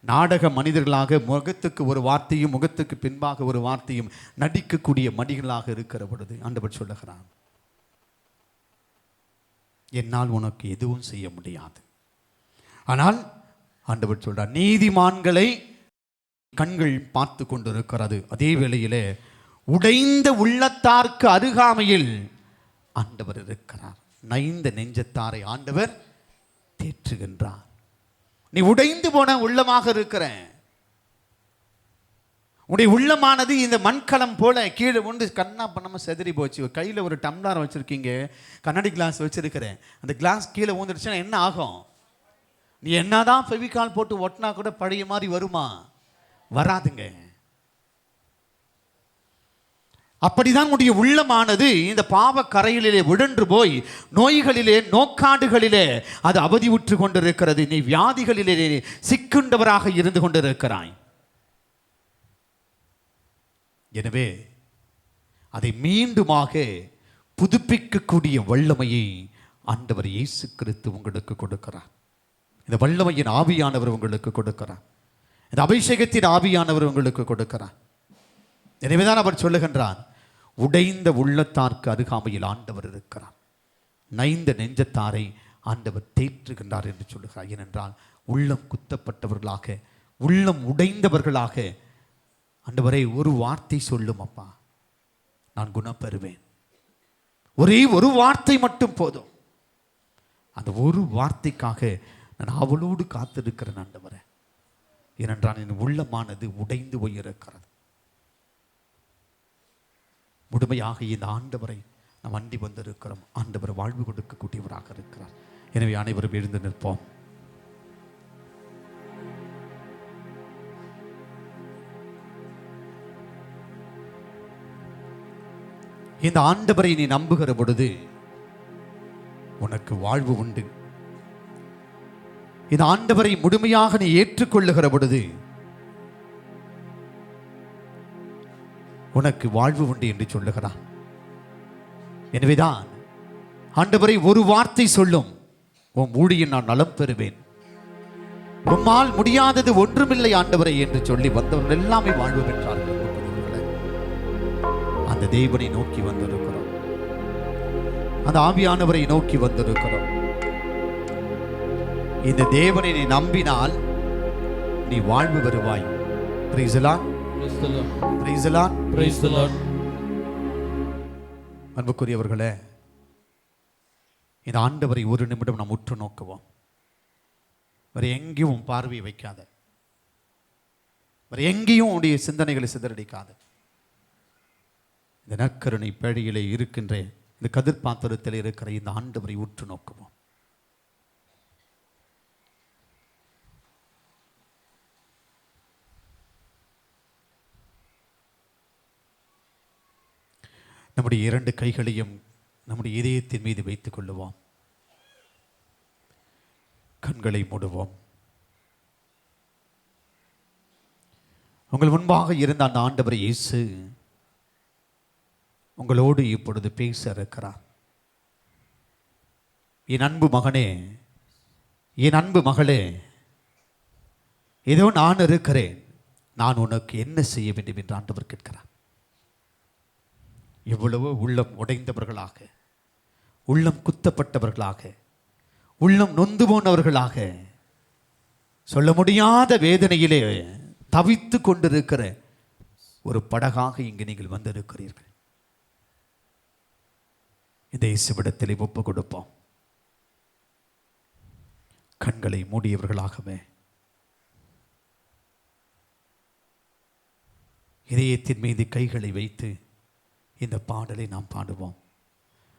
நாடக மனிதர்களாக முகத்துக்கு ஒரு வார்த்தையும் முகத்துக்கு பின்பாக ஒரு வார்த்தையும் நடிக்கக்கூடிய மடிகளாக இருக்கிற பொழுது ஆண்டவர் சொல்லுகிறான், என்னால் உனக்கு எதுவும் செய்ய முடியாது. ஆனால் ஆண்டவர் சொல்றார், நீதிமான்களை கண்கள் பார்த்து கொண்டிருக்கிறது. அதே வேளையிலே உடைந்த உள்ளத்தார்க்கு அருகாமையில் ஆண்டவர் இருக்கிறார். நைந்த நெஞ்சத்தாரை ஆண்டவர் தேற்றுகின்றார். நீ உடைந்து போன உள்ளமாக இருக்கிற உடைய உள்ளமானது இந்த மண்கலம் போல கீழே ஒன்று கண்ணா பண்ணாம செதறி போச்சு. கையில் ஒரு டம்ளர் வச்சிருக்கீங்க, கண்ணாடி கிளாஸ் வச்சிருக்கிறேன், அந்த கிளாஸ் கீழே ஊந்துருச்சுன்னா என்ன ஆகும்? நீ என்னதான் ஃபெவிகால் போட்டு ஒட்டினா கூட பழைய மாதிரி வருமா? வராதுங்க. அப்படிதான் உடைய உள்ளமானது இந்த பாவ கரையிலே விழன்று போய் நோய்களிலே, நோக்காடுகளிலே அது அவதிவுற்று கொண்டிருக்கிறது. நீ வியாதிகளிலே சிக்குண்டவராக இருந்து கொண்டிருக்கிறாய். எனவே அதை மீண்டுமாக புதுப்பிக்கக்கூடிய வல்லமையை ஆண்டவர் இயேசு கிறிஸ்து உங்களுக்கு கொடுக்கிறார். இந்த வல்லமையின் ஆவியானவர் உங்களுக்கு கொடுக்கிறார். இந்த அபிஷேகத்தின் ஆவியானவர் உங்களுக்கு கொடுக்கிறார். எனவேதான் அவர் சொல்லுகின்றார், உடைந்த உள்ளத்தார்க்கு அருகாமையில் ஆண்டவர் இருக்கிறார், நைந்த நெஞ்சத்தாரை ஆண்டவர் தேற்றுகின்றார் என்று சொல்லுகிறார். ஏனென்றால் உள்ளம் குத்தப்பட்டவர்களாக, உள்ளம் உடைந்தவர்களாக, ஆண்டவரே ஒரு வார்த்தை சொல்லும் அப்பா, நான் குணப்பெறுவேன். ஒரே ஒரு வார்த்தை மட்டும் போதும். அந்த ஒரு வார்த்தைக்காக நான் அவளோடு காத்திருக்கிறேன் ஆண்டவரே. ஏனென்றால் என் உள்ளமானது உடைந்து போயிருக்கிறது. முழுமையாக இந்த ஆண்டவரை நாம் அண்டி வந்திருக்கிறோம். ஆண்டவர் வாழ்வு கொடுக்கக்கூடியவராக இருக்கிறார். எனவே அனைவரும் எழுந்து நிற்போம். இந்த ஆண்டவரை நீ நம்புகிற பொழுது உனக்கு வாழ்வு உண்டு. இந்த ஆண்டவரை முழுமையாக நீ ஏற்றுக்கொள்ளுகிற பொழுது உனக்கு வாழ்வு உண்டு என்று சொல்லுகிறான். எனவேதான் ஆண்டவரை ஒரு வார்த்தை சொல்லும், உன் ஊழியில் நான் நலம் பெறுவேன், உம்மால் முடியாதது ஒன்றுமில்லை ஆண்டவரை என்று சொல்லி வந்தவர்கள் எல்லாமே வாழ்வு பெற்றார்கள். அந்த தேவனை நோக்கி வந்திருக்கிறோம், அந்த ஆவியானவரை நோக்கி வந்திருக்கிறோம். இந்த தேவனை நீ நம்பினால் நீ வாழ்வு பெறுவாய். Price the Lord, praise the Lord, praise the Lord. அன்புக்குரியவர்களே, இந்த ஆண்டவரை ஒரு நிமிடம் நாம் உற்று நோக்குவோம். வேற எங்கேயும் உன் பார்வையை வைக்காத, வேற எங்கேயும் உன்னுடைய சிந்தனைகளை சிதறடிக்காத. இந்த நற்கருணை பேழையிலே இருக்கின்ற இந்த கதிர் பாத்திரத்தில் இருக்கிற இந்த ஆண்டவரை உற்று நோக்குவோம். நம்முடைய இரண்டு கைகளையும் நம்முடைய இதயத்தின் மீது வைத்துக் கொள்ளுவோம். கண்களை மூடுவோம். உங்கள் முன்பாக இருந்த அந்த ஆண்டவர் இயேசு உங்களோடு இப்பொழுது பேச இருக்கிறார். என் அன்பு மகனே, என் அன்பு மகளே, ஏதோ நான் இருக்கிறேன், நான் உனக்கு என்ன செய்ய வேண்டும் என்று ஆண்டவர் கேட்கிறார். எவ்வளவோ உள்ளம் உடைந்தவர்களாக, உள்ளம் குத்தப்பட்டவர்களாக, உள்ளம் நொந்து போனவர்களாக, சொல்ல முடியாத வேதனையிலே தவித்து கொண்டிருக்கிற ஒரு படகாக இங்கு நீங்கள் வந்திருக்கிறீர்கள். இந்த இயேசுவிடத்தில் ஒப்பு கொடுப்போம். கண்களை மூடியவர்களாகவே இதயத்தின் மீது கைகளை வைத்து இந்த பாடலை நாம் பாடுவோம்.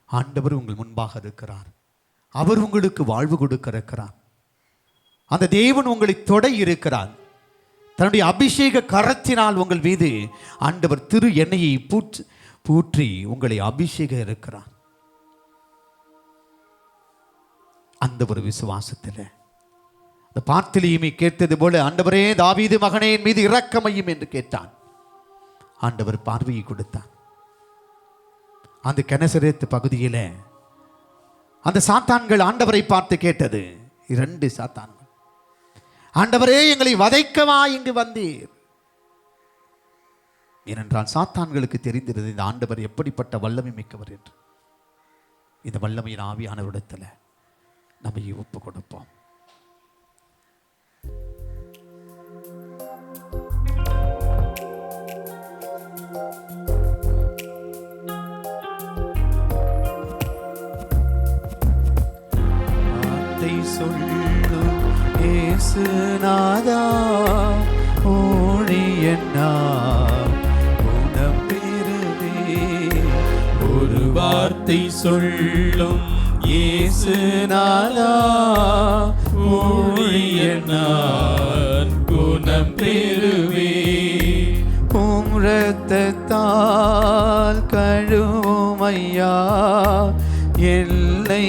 ஆண்டவர் உங்கள் முன்பாக இருக்கிறார். அவர் உங்களுக்கு வாழ்வு கொடுக்க இருக்கிறார். அந்த தேவன் உங்களை தொட இருக்கிறார். தன்னுடைய அபிஷேக கரத்தினால் உங்கள் மீது ஆண்டவர் திரு எண்ணெயை பூற்றி உங்களை அபிஷேக இருக்கிறார். அந்த ஒரு விசுவாசத்தில் அந்த பார்த்திலியுமே கேட்டது போல, ஆண்டவரே தாவீது மகனே என் மீது இரக்கமையும் என்று கேட்டான். ஆண்டவர் பார்வையை கொடுத்தார். அந்த கெனசரேத்து பகுதியில் அந்த சாத்தான்கள் ஆண்டவரை பார்த்து கேட்டது, 2 சாத்தான்கள், ஆண்டவரே எங்களை வதைக்கவா இங்கு வந்தீர்? ஏனென்றால் சாத்தான்களுக்கு தெரிந்திருந்தது இந்த ஆண்டவர் எப்படிப்பட்ட வல்லமை மிக்கவர் என்று. இந்த வல்லமையின் ஆவியானவரிடத்தில் நம்ம ஒப்பு கொடுப்போம். சொல்லும் இயேசுநாதா ஊழியன்னா குணம் பெறுவே. ஒரு வார்த்தை சொல்லும் இயேசுநாதா ஊழியனான் குணம் பெறுவே. உம் இரத்தத்தால் கழுவுமையா எல்லை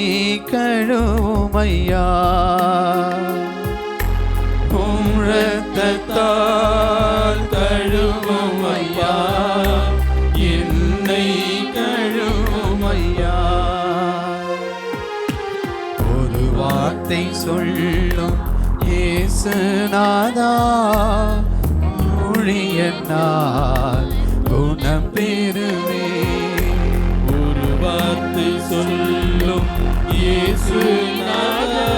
கழுவுமையா. உம் இரத்தத்தால் கழுவுமையா என்னை கழுவுமையா. ஒரு வார்த்தை சொல்லும் இயேசுநாதா ஊழியனால் குணம் பெறுவே. ஒரு வார்த்தை சொல்லும் இயேசுநாதா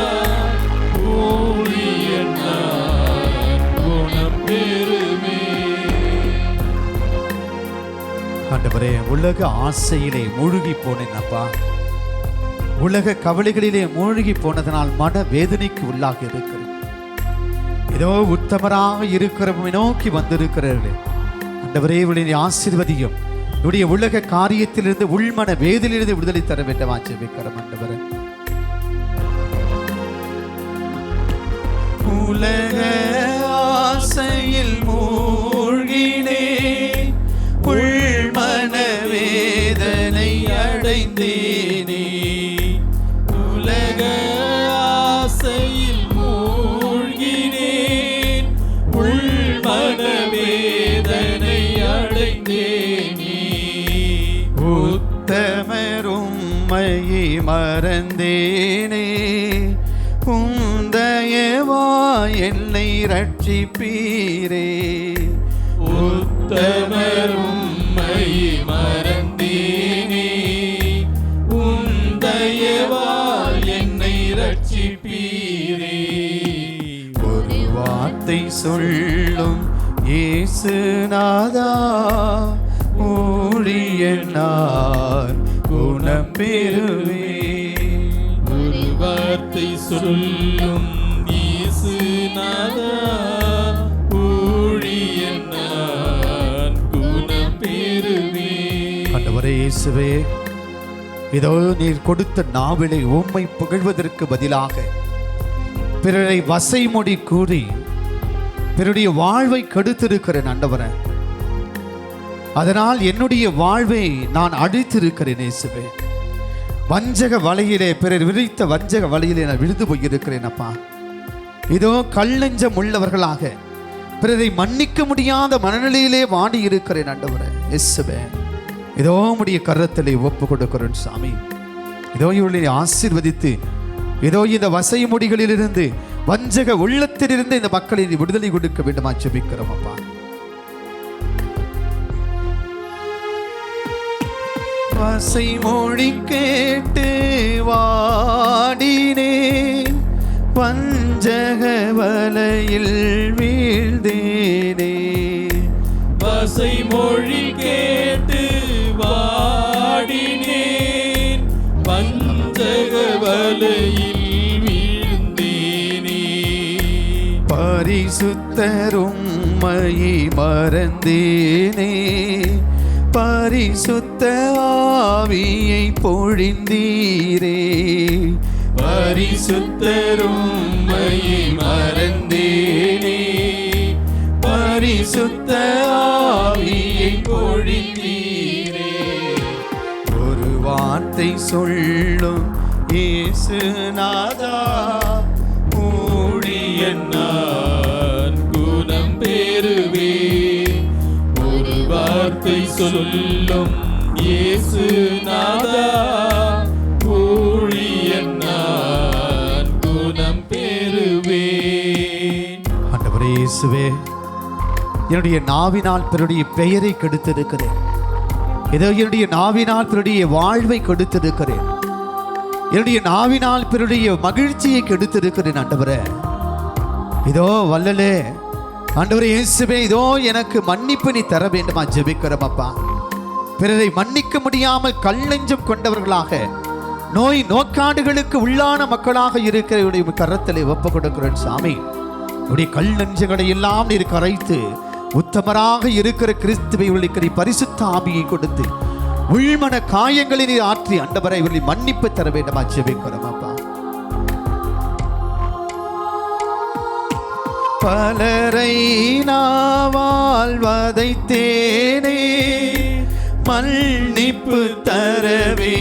ஊழியனான் குணம் பெறுவே. ஆண்டவரே, உலக ஆசையிலே மூழ்கி போனேன் அப்பா. உலக கவலைகளிலே மூழ்கி போனதனால் மன வேதனைக்கு உள்ளாகி இருக்கிறேன். ஏதோ உத்தமராக இருக்கிறவனை நோக்கி வந்திருக்கிறார்களே ஆண்டவரே, இவளுடைய ஆசீர்வதியும் என்னுடைய உலக காரியத்திலிருந்து உள்மன வேதிலிருந்து விடுதலை தர வேண்டும் ஆச்சரிக்கிறோம் ஆண்டவரே. உலக ஆசையில் மூழ்கினே உள்மன வேதனை அடைந்தேனே. உலக ஆசையில் மூழ்கினேன் உள்மன வேதனை அடைந்தேனே. உத்தமரும்மையை மறந்தேனே உந்தயவா என்னை ரட்சிப்பீரே. உத்தமரும்மை மறந்தேனே உந்தயவால் என்னை ரட்சிப்பீரே. ஒரு வார்த்தை சொல்லும் இயேசுநாதா ஊழியனார் குணம் பெறுவே. ஒரு வார்த்தை சொல்லும் இயேசுநாதா ஊழியனான் குணம் பெறுவே. ஆண்டவரே இயேசுவே, இதோ நீர் கொடுத்த நாவிலை உம்மை புகழ்வதற்கு பதிலாக பிறரை வசைமொழி கூறி பிறருடைய வாழ்வை கெடுத்திருக்கிறேன் ஆண்டவரே. அதனால் என்னுடைய வாழ்வை நான் அழித்திருக்கிறேன் இயேசுவே. வஞ்சக வலையிலே, பிறர் விரித்த வஞ்சக வலையிலே நான் விழுந்து போயிருக்கிறேன் அப்பா. இதோ கல்லெஞ்சம் உள்ளவர்களாக பிறரை மன்னிக்க முடியாத மனநிலையிலே வாடி இருக்கிறேன் ஆண்டவரே இயேசுவே. இதோ உம்முடைய கரத்திலே ஒப்பு கொடுக்கிறேன் சாமி. இதோ இவர்களை ஆசீர்வதித்து இதோ இந்த வசை மொழிகளிலிருந்து வஞ்சக உள்ளத்திலிருந்து இந்த மக்களை விடுதலை கொடுக்க வேண்டுமா ஜெபிக்கிறோம் அப்பா. வசை மொழி கேட்டு வாடினேன் வஞ்சக வலையில் வீழ்ந்தேனே. வசை மொழி கேட்டு வாடினேன் வலையில் வீழ்ந்தேனே. பரிசுத்தரும்மையை மறந்தேனே, பரிசுத்த ஆவியை பொழிந்தீரே. பரிசுத்தரும்மையை மறந்தேனே, பரிசுத்த ஆவியை பொழிந்தீரே. ஒரு வார்த்தை சொல்லும் இயேசுநாதா, ஊழியன் நான் குணம் பெறுவேன். ஒரு வார்த்தை சொல்லும் இயேசுநாதா, ஊழியன் நான் குணம் பெறுவேன். ஆண்டவரே இயேசுவே, என்னுடைய நாவினால் பிறருடைய பெயரை கெடுத்திருக்கிறேன். இதோ என்னுடைய நாவினால் பிறருடைய வாழ்வை கெடுத்திருக்கிறேன். என்னுடைய நாவினால் பிறருடைய மகிழ்ச்சியை கெடுத்திருக்கிறேன். ஆண்டவரே இதோ வல்லலே, ஆண்டவரே இயேசுவே, இதோ எனக்கு மன்னிப்பு நீ தர வேண்டுமா ஜெபிக்கிறோம் அப்பா. பிறரை மன்னிக்க முடியாமல் கல்லெஞ்சம் கொண்டவர்களாக, நோய் நோக்காடுகளுக்கு உள்ளான மக்களாக இருக்கிற கரத்திலே ஒப்பு கொடுக்கிறேன் சாமி. உடைய கல் நெஞ்சங்களை எல்லாம் நீர் கரைத்து உத்தமராக இருக்கிற கிறிஸ்துவை இவர்களுக்கு பரிசுத்த ஆவியை கொடுத்து உள்மன காயங்களை நீர் ஆற்றி ஆண்டவரை இவர்களை மன்னிப்பு தர வேண்டுமா ஜெபிக்கிறோம் அப்பா. பலரை நாவால் வதைத்தேனே, மன்னிப்பு தரவே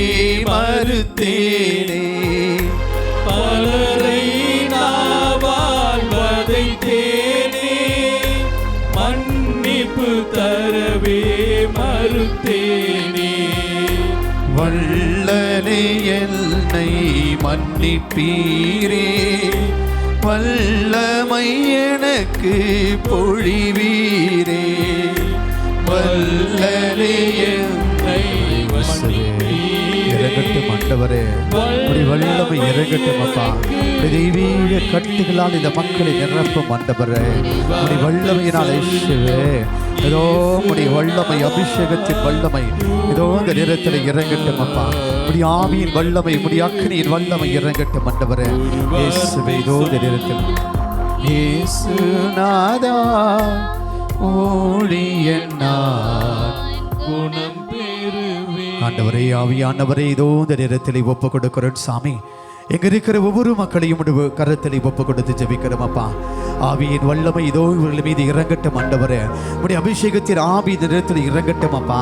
மறுத்தேனே. பலரை நாவால் வதைத்தேனே, மன்னிப்பு தரவே மறுத்தேனே. வல்லலே என்னை மன்னிப்பீரே, வல்லமை எனக்கு பொழிவீரே. வல்லலே என்னை இறங்கட்டும் ஆண்டவரே, உடைய வல்லமை இறங்கட்டும் அப்பா. தெய்வீக கட்டுகளால் இந்த மக்களை நிரப்பும் ஆண்டவரே, உடைய வல்லமையினால் இயேசுவே, ஏதோ உடைய வல்லமை, அபிஷேகத்தின் வல்லமை ஏதோ இந்த நேரத்தில் இறங்கட்டும் அப்பா. உடைய ஆவியின் வல்லமை, உடைய அக்னியின் வல்லமை இறங்கட்டும் ஆண்டவரே இயேசுவே. ஏதோ இந்த நேரத்தில் இயேசுநாதா, ஊழியன் நான் குணம் பெறுவேன். ஆண்டவரே, ஆவியானவரே, இதோ இந்த நேரத்தில் ஒப்பு கொடுக்கிறோம் சாமி. எங்க இருக்கிற ஒவ்வொரு மக்களையும் கரத்தில் ஒப்பு கொடுத்து ஜெபிக்கிறோம் அப்பா. ஆவியின் வல்லமை இதோ இவர்கள் மீது இறங்கட்டும் ஆண்டவரே. உடைய அபிஷேகத்தின் ஆவி இந்த நேரத்தில் இறங்கட்டும் அப்பா.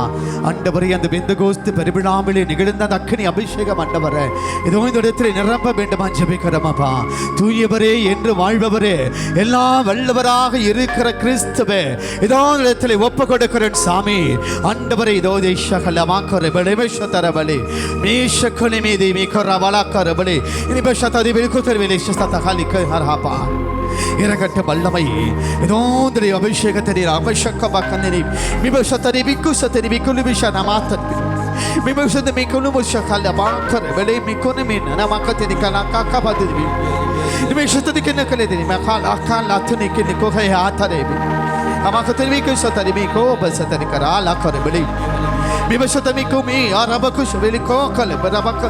ஆண்டவரே, அந்த பெந்தகோஸ்து பெருவிழாவிலே நிகழ்ந்த அந்த அக்கினி அபிஷேகம் ஆண்டவரே இதோ இந்த இடத்தில் நிரப்ப வேண்டுமா ஜெபிக்கிறோம் அப்பா. தூயவரே என்று வாழ்பவரே, எல்லா வல்லவராக இருக்கிற கிறிஸ்துவே, இதோ இந்த இடத்தில் ஒப்பு கொடுக்கிறேன் சாமி. ஆண்டவரே, இதோ தேசகலமாக்கற பலமேஷதரபலி மேஷக்கனி மீதி மேக்கற வலக்கரபலி இனி பஷததி பில்குதர்விலே ஷததகலிக ஹர்ஹபா. இறங்கட்டும் வல்லமை இதோ இந்த அபிஷேகத்தை அபிஷேகமாக்கனி மிபஷதரி பிக்குசதரி பிக்குலுபிஷன மாத்தன் மிபஷத மிக்குலு முஷகல பாக்கற பலே மிக்குனி மின நமக்கதி கலகாகபதி மிபஷததி கனகலதி மகால அகாலத்னி கினிகோ ஹயாதரேபி அமக்கதி மிக்குசதரி மிகோ பசதரி கரால கரபலி மிபஷத மிக்குமி அரபகுஷ வெலிகோ கல பரபக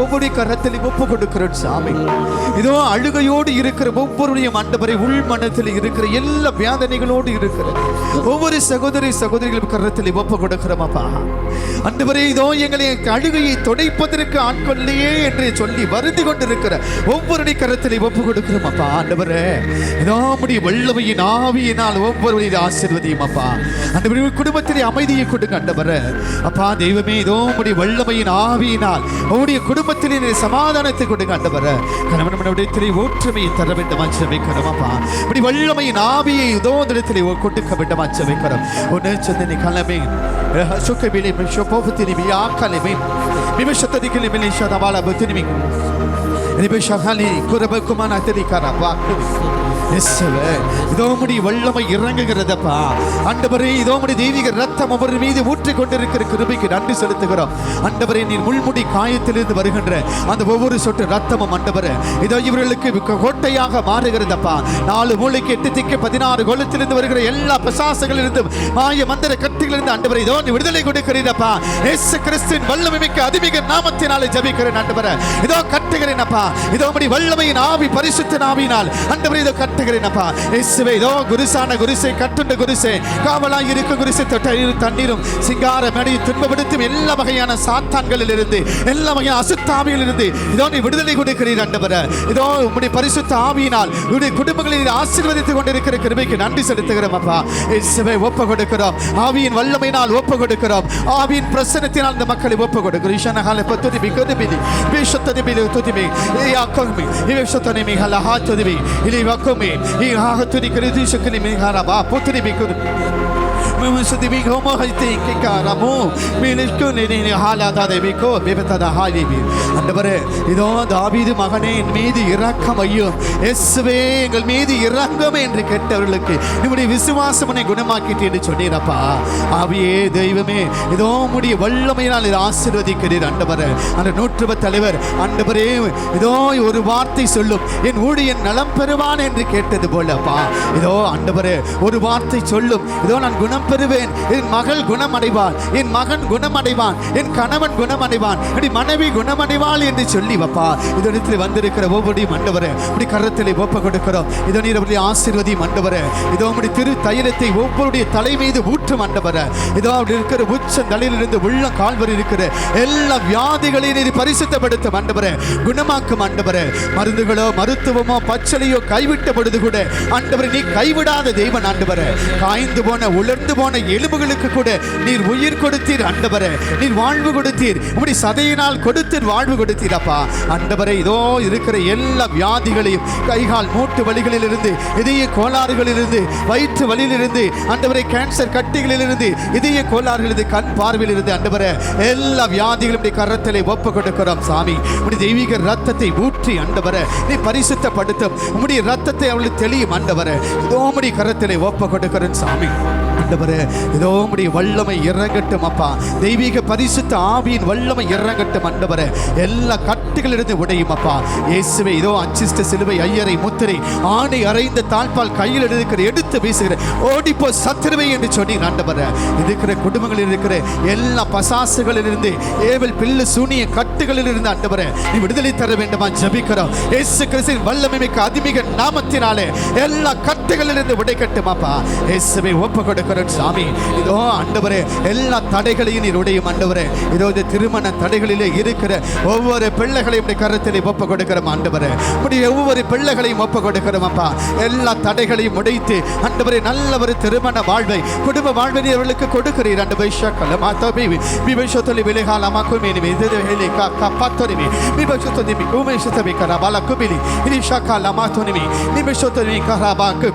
ஒவ்வொரு கரத்தில் ஒப்பு கொடுக்கிறோம் சாமி. இதோ அழுகையோடு இருக்கிற ஒவ்வொருடைய ஆண்டவரை, உள் மனத்தில் இருக்கிற எல்லா வேதனைகளோடு இருக்கிற ஒவ்வொரு சகோதரிகளும் கரத்தில் ஒப்பு கொடுக்கிறோம் அப்பா. ஆண்டவரே, இதோ எங்களை அழுகையை துடைப்பதற்கு ஆட்கொள்ளையே என்று சொல்லி வருந்தி கொண்டிருக்கிற ஒவ்வொருடைய கரத்தில் ஒப்பு கொடுக்கிறோம் அப்பா. ஆண்டவரே, இதோ உம்முடைய வல்லமையின் ஆவியினால் ஒவ்வொருவரையும் ஆசீர்வதியும் அப்பா. ஆண்டவரே, குடும்பத்திலே அமைதியை கொடுங்க ஆண்டவரே அப்பா. தெய்வமே, இதோ உம்முடைய வல்லமையின் ஆவியினால் உடைய குடும்பத்திலே சமாதானத்தை கொடுங்க ஆண்டவரே. கணவன் மனைவியிடத்திலே ஒற்றுமையை தர வேண்டும் ஜெபிக்கிறோம் அப்பா. இப்படி வல்லமையின் ஆவியை இதோ இடத்திலே கொடுக்க வேண்டும் ஜெபிக்கிறோம். ஒன்னு சந்தனி கலமே சுக்கபிலே மிஷோபோஃபத்தினி பியாக்கலமே மிமஷத்ததிகலி மிலிஷதவால புத்தினி மிஷஹலி குரபகுமானதரி கரவாக்கு இயேசுவே இதோ உம்முடைய வல்லமை இறங்குகிறதப்பா ஆண்டவரே. இதோ உம்முடைய தெய்வீக ரத்தம் அவர் மீது ஊற்றிக் கொண்டிருக்கிற கிருபைக்கு நன்றி செலுத்துகிறோம் ஆண்டவரே. நீர் முள்முடி காயத்திலிருந்து வருகின்ற அந்த ஒவ்வொரு சொட்டு ரத்தமும் ஆண்டவரே இதோ இவர்களுக்கு கோட்டையாக மாறுகிறதப்பா. 4 மூலைக்கு 8 திக்கு 16 கோலத்திலிருந்து வருகிற எல்லா பிசாசுகளிலிருந்து மாய மந்திர கட்டிகளிலிருந்து ஆண்டவரே இதோ நீ விடுதலை கொடுக்கிறீரப்பா. இயேசு கிறிஸ்துவின் வல்லமை மிக்க அதிமிக நாமத்தினாலே ஜெபிக்கிறேன் ஆண்டவரே. இதோ கட்டுகிறேனப்பா. இதோ உம்முடைய வல்லமையின் ஆவி பரிசுத்த ஆவியினால் ஆண்டவரே இதோ கட்டுகிறேனப்பா. இயேசுவே இதோ குருசான குருசை கட்டுண்ட குருசை காவலாய் இருக்கும் குருசை தண்ணீரும் சிங்கார மேடை துன்பப்படுத்தும் எல்லா வகையான சாத்தான்களில் இருந்து எல்லா வகையான அசுத்தாவியில் இருந்து இதோ நீ விடுதலை கொடுக்கிறீர் ஆண்டவரே. இதோ உம்முடைய பரிசுத்த ஆவியினால் உம்முடைய குடும்பங்களில் ஆசீர்வதித்துக் கொண்டிருக்கிற கிருபைக்கு நன்றி செலுத்துகிறோம் அப்பா. இயேசுவே ஒப்பு கொடுக்கிறோம். ஆவியின் வல்லமையினால் ஒப்பு கொடுக்கிறோம். ஆவியின் பிரசன்னத்தினால் இந்த மக்களை ஒப்பு கொடுக்கிறோம். ஈஷனகால பத்துதிபி கொதிபிதி பிஷத்ததிபி துதிபி யாக்கோமி இவேஷத்தனிமி ஹலஹா துதிபி இலி வக்கோமி இ ஹாஹத்துதி கிருதி சுக்கனி மிஹாரபா புத்திரிபி குது Mumusudibi homo haiti kikaramu milishkuni ni halada debiko bibtada halibi. ஆண்டவரே இதோ தாவீது மகனே என் மீது இரக்கம் ஐயும் இயேசுவே எங்கள் மீது இரக்கம் என்று கேட்டவர்களுக்கு உம்முடைய விசுவாசம் உன்னை குணமாக்கிட்டு என்று சொன்னீரப்பா. ஆவியே தெய்வமே இதோ உம்முடைய வல்லமையினால் இதை ஆசீர்வதிக்கிறீர் ஆண்டவரே. அந்த 100 தலைவர் ஆண்டவரே இதோ ஒரு வார்த்தை சொல்லும் என் ஊழியன் நலம் பெறுவான் என்று கேட்டது போலப்பா. இதோ ஆண்டவரே ஒரு வார்த்தை சொல்லும் இதோ நான் குணம் பெறுவேன். என் மகள் குணமடைவாள், என் மகன் குணமடைவான், என் கணவன் குணமடைவான், என் மனைவி குணமடைவாள் என்று சொல்லி வப்பா. இதனிடத்தில் வந்திருக்கிற ஒவ்வொரு ஆண்டவரே இப்படி கரத்திலே ஒப்பு கொடுக்கிறோம். இதோ நீர் அவருடைய ஆசீர்வதியும் ஆண்டவரே. இதோ உம்முடைய திரு தைலத்தை ஒவ்வொருடைய தலை மீது ஊற்றும் ஆண்டவரே. இதோ அப்படி இருக்கிற உச்ச தலையிலிருந்து உள்ள கால்வரை இருக்கிற எல்லா வியாதிகளையும் நீர் பரிசுத்தப்படுத்தும் ஆண்டவரே. குணமாக்கும் ஆண்டவரே. மருந்துகளோ மருத்துவமோ பச்சளையோ கைவிட்ட பொழுது கூட ஆண்டவரே நீ கைவிடாத தெய்வன் ஆண்டவரே. காய்ந்து போன உலர்ந்து போன எலும்புகளுக்கு கூட நீர் உயிர் கொடுத்தீர் ஆண்டவரே. நீர் வாழ்வு கொடுத்தீர். உம்முடைய சதையினால் கொடுத்தீர் வாழ்வு கொடுத்தீரப்பா ஆண்டவரே. இதோ இருக்கிற எல்லா வியாதிகளையும் கைகால் மூட்டு வலிகளில் இருந்து இதய கோளாறுகளில் இருந்து வயிற்று வலியில் இருந்து ஆண்டவரே கேன்சர் கட்டிகளில் இருந்து இதய கோளாறுகளில் இருந்து கண் பார்வையில் இருந்து ஆண்டவரே எல்லா வியாதிகளும் கரத்திலே ஒப்பு கொடுக்கிறோம் சாமி. உம்முடைய தெய்வீக ரத்தத்தை ஊற்றி ஆண்டவரே நீ பரிசுத்தப்படுத்தும். உம்முடைய ரத்தத்தை அவளுக்கு தெளியும் ஆண்டவரே. இதோ உம்முடைய கரத்திலே ஒப்பு கொடுக்கிறேன் சாமி ஆண்டவரே. இதோ உம்முடைய வல்லமை இறங்கட்டும் அப்பா. தெய்வீக பரிசுத்த ஆவியின் வல்லமை இறங்கட்டும் ஆண்டவரே. எல்லா கட்டுகளிலிருந்து உடையும் அப்பா. இயேசுவே இதோ அச்சிஷ்ட சிலுவை ஐயரை முத்திரை ஆணை அறைந்த தாழ்பால் கையில் எடுத்து வீசுகிற ஓடிப்போ சத்துருவை என்று சொன்னி ஆண்டவரே. இருக்கிற குடும்பங்களில் இருக்கிற எல்லா பசாசுகளிலிருந்து ஏவல் பில்லு சூனிய கட்டுகளில் இருந்து ஆண்டவரே நீ விடுதலை தர வேண்டுமா ஜெபிக்கிறோம். இயேசு கிறிஸ்துவின் வல்லமை மிக்க அதிமிக நாமத்தினாலே எல்லா கட்டுகளிலிருந்து உடைக்கட்டும் அப்பா. இயேசுவை ஒப்பு கொடுக்கிறோம் சாமி. இதோ ஆண்டவரே எல்லா தடைகளையும் நீர் உடையும் ஆண்டவரே. இதோ இந்த திருமண தடைகளிலே இருக்கிற ஒவ்வொரு பிள்ளைகளையும் கருத்திலே ஒப்பு கொடுக்கிறோம் ஆண்டவரே. உடைய ஒவ்வொரு பிள்ளைகளையும் ஒப்பு கொடுக்கிறோம் அப்பா. எல்லா தடைகளையும் உடைத்து ஆண்டவரே நல்ல ஒரு திருமண வாழ்வை குடும்ப வாழ்வை அவர்களுக்கு கொடுக்கிறீர் ஆண்டவரே. ஷக்கலமாதபி விபஷத்தலி விலகாலமா குமினி விதஹலி கப்பத்தோனி விபஷத்தலி குமேஷத்தபி கரபால குபிலி இனி ஷக்கலமாதோனி விபஷத்தலி கரபாக்கு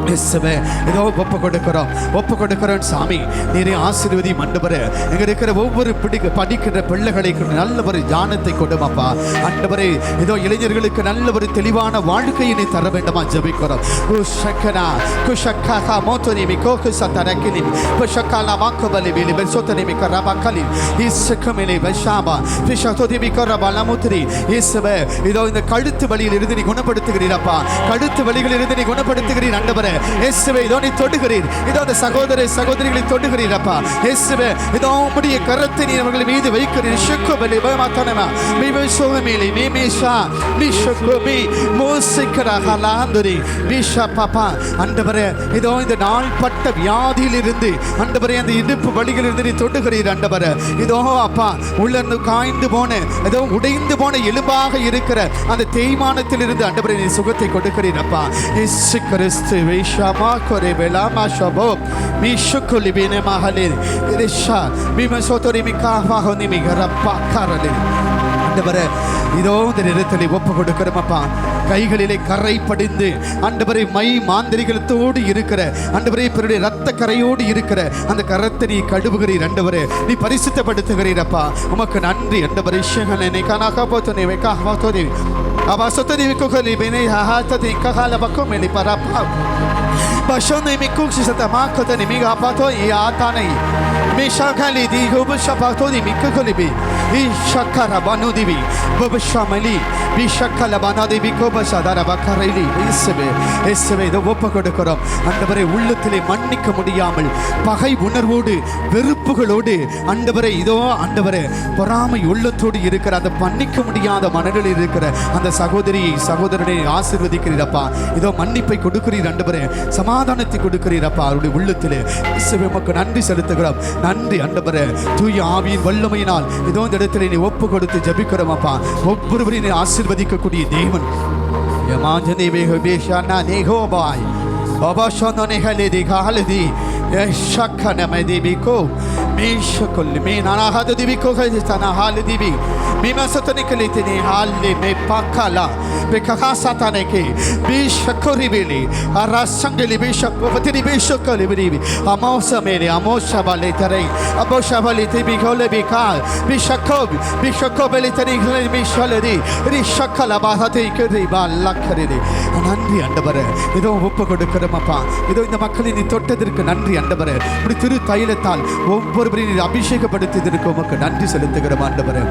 இயேசுவே இதோ ஒப்பு கொடுக்கிறோம் சாமி. நீரே ஆசீர்வதி ஆண்டவரே. இங்க இருக்கிற ஒவ்வொரு படிக்கிற பிள்ளைகளுக்கு நல்ல ஒரு ஞானத்தை கொடுமப்பா ஆண்டவரே. இதோ இளைஞர்களுக்கு நல்ல ஒரு தெளிவான வாழ்க்கையை நீ தர வேண்டுமா ஜெபிக்கிறோம். குஷக்கனா குஷக்கா மோத்தனிமி கோகுசதரகினி குஷக்கலா மாக்கபலி விலி பெசோத்தனிமி கரபகலி இஸ்கமிலி பஷாபா பிஷதோதிமி கரபலமுத்ரி. இயேசுவே இதோ இந்த கழுத்து வலியில் இருந்து நீ குணப்படுத்துகிறீரப்பா. கழுத்து வலிகளில் இருந்து நீ குணப்படுத்துகிறீர் ஆண்டவரே. இயேசுவே இதோ நீ தொடுகிறீர். இதோ அந்த சகோதர சகோதரிகளை தொடுகிறீரப்பா. இயேசுவே இதோ உம்முடைய கரத்தை நீ அவர்கள் மீது வைக்கிறீர். ஷுக்குபலி பமாத்தனமா மிபஷோமிலி மிமிஷா மிஷுகுபி மோசிக்கரா ஹலாந்துரி விஷா பாப்பா ஆண்டவரே. இதோ இந்த நாள்பட்ட வியாதியில் இருந்து ஆண்டவரே அந்த இடுப்பு வலிகளில் இருந்து நீ தொடுகிறீர் ஆண்டவரே. இதோ அப்பா உள்ளந்து காய்ந்து போன இதோ உடைந்து போன எலும்பாக இருக்கிற அந்த தேய்மானத்தில் இருந்து ஆண்டவரே நீ சுகத்தை கொடுக்கிறீர் அப்பா. இயேசு கிறிஸ்து Shama kore belama shabo mi shukuli bine mahale risha mi masotori mi kahwa honi mi garappa karale ஆண்டவரே இதோ இந்த நேரத்தில் ஒப்பு கொடுக்கிறோம் அப்பா. கைகளிலே கரை படிந்து ஆண்டவரை மை மாந்திரிகளத்தோடு இருக்கிற ஆண்டவரே பிறருடைய ரத்த கரையோடு இருக்கிற அந்த கரத்தை நீ கழுவுகிறீர் ஆண்டவரே, நீ பரிசுத்தப்படுத்துகிறீர் அப்பா. உமக்கு நன்றி ஆண்டவரே. ஷகனே கனகா போத்தனே வெகா போத்தனே அபாசத்தனி விக்குகலி பெனே ஹாத்ததி ககால பக்கமெலி பரப்பா பஷோனே மிக்குக்ஷி சதமாக்கதனி மிகா பாத்தோ யாதானை மிஷாகலி தி ஹுபஷபாத்தோனி மிக்குகலிபி இஷக்கர பனுதிவி பபஷமலி பிஷக்கல பனதிவி கோபஷதர பக்கரைலி இயேசுவே இதோ ஒப்பு கொடுக்கிறோம் ஆண்டவரே. உள்ளத்திலே மன்னிக்க முடியாமல் பகை உணர்வோடு வெறுப்புகளோடு ஆண்டவரே இதோ ஆண்டவரே பொறாமை உள்ளத்தோடு இருக்கிற அந்த மன்னிக்க முடியாத மனநிலையில் இருக்கிற அந்த சகோதரனை ஆசீர்வதிக்கிறீரப்பா. இதோ மன்னிப்பை கொடுக்கிறீர் ஆண்டவரே, சமாதானத்தை கொடுக்கிறீரப்பா அவருடைய உள்ளத்திலே. இயேசுவே உமக்கு நன்றி செலுத்துகிறோம். நன்றி ஆண்டவரே. தூய ஆவியின் வல்லமையினால் இதோ இந்த இடத்துல நீ ஒப்பு கொடுத்து ஜெபிக்கிறோம் அப்பா. ஒவ்வொருவரையும் நீ ஆசீர்வதிக்கக்கூடிய தேவன். யமாஜனி மேகபேஷானா நேகோபாய் அபாஷனே ஹலேதி காலதி ஷக்கன மேதிபிகோ மீஷகுல் மீனானா ஹததிபிகோ ஹதிஸ்தானா ஹாலதிபி மீமசதனிகலிதினி ஹாலே மே பக்கலா பெககாசதனேகே பிஷகுரிபிலி அரசங்கலி பிஷகுபதினி பிஷகுலிபிரி அமோசமேரி அமோஷபலே தரை அபோஷபலே திபிகோலே பிகால் பிஷகோபலே தனி மிஷலதி ரிஷக்கல பாஹதே கரிபா லக்கரிதி. நன்றி ஆண்டவரே. இதோ ஒப்பு கொடுக்கிறோம் அப்பா. இதோ இந்த மக்களை நீ தொட்டதற்கு நன்றி ஆண்டவரே. இப்படி திரு தைலத்தால் ஒவ்வொருவரையும் நீ அபிஷேகப்படுத்தியதற்கு உமக்கு நன்றி செலுத்துகிறோம் ஆண்டவரே.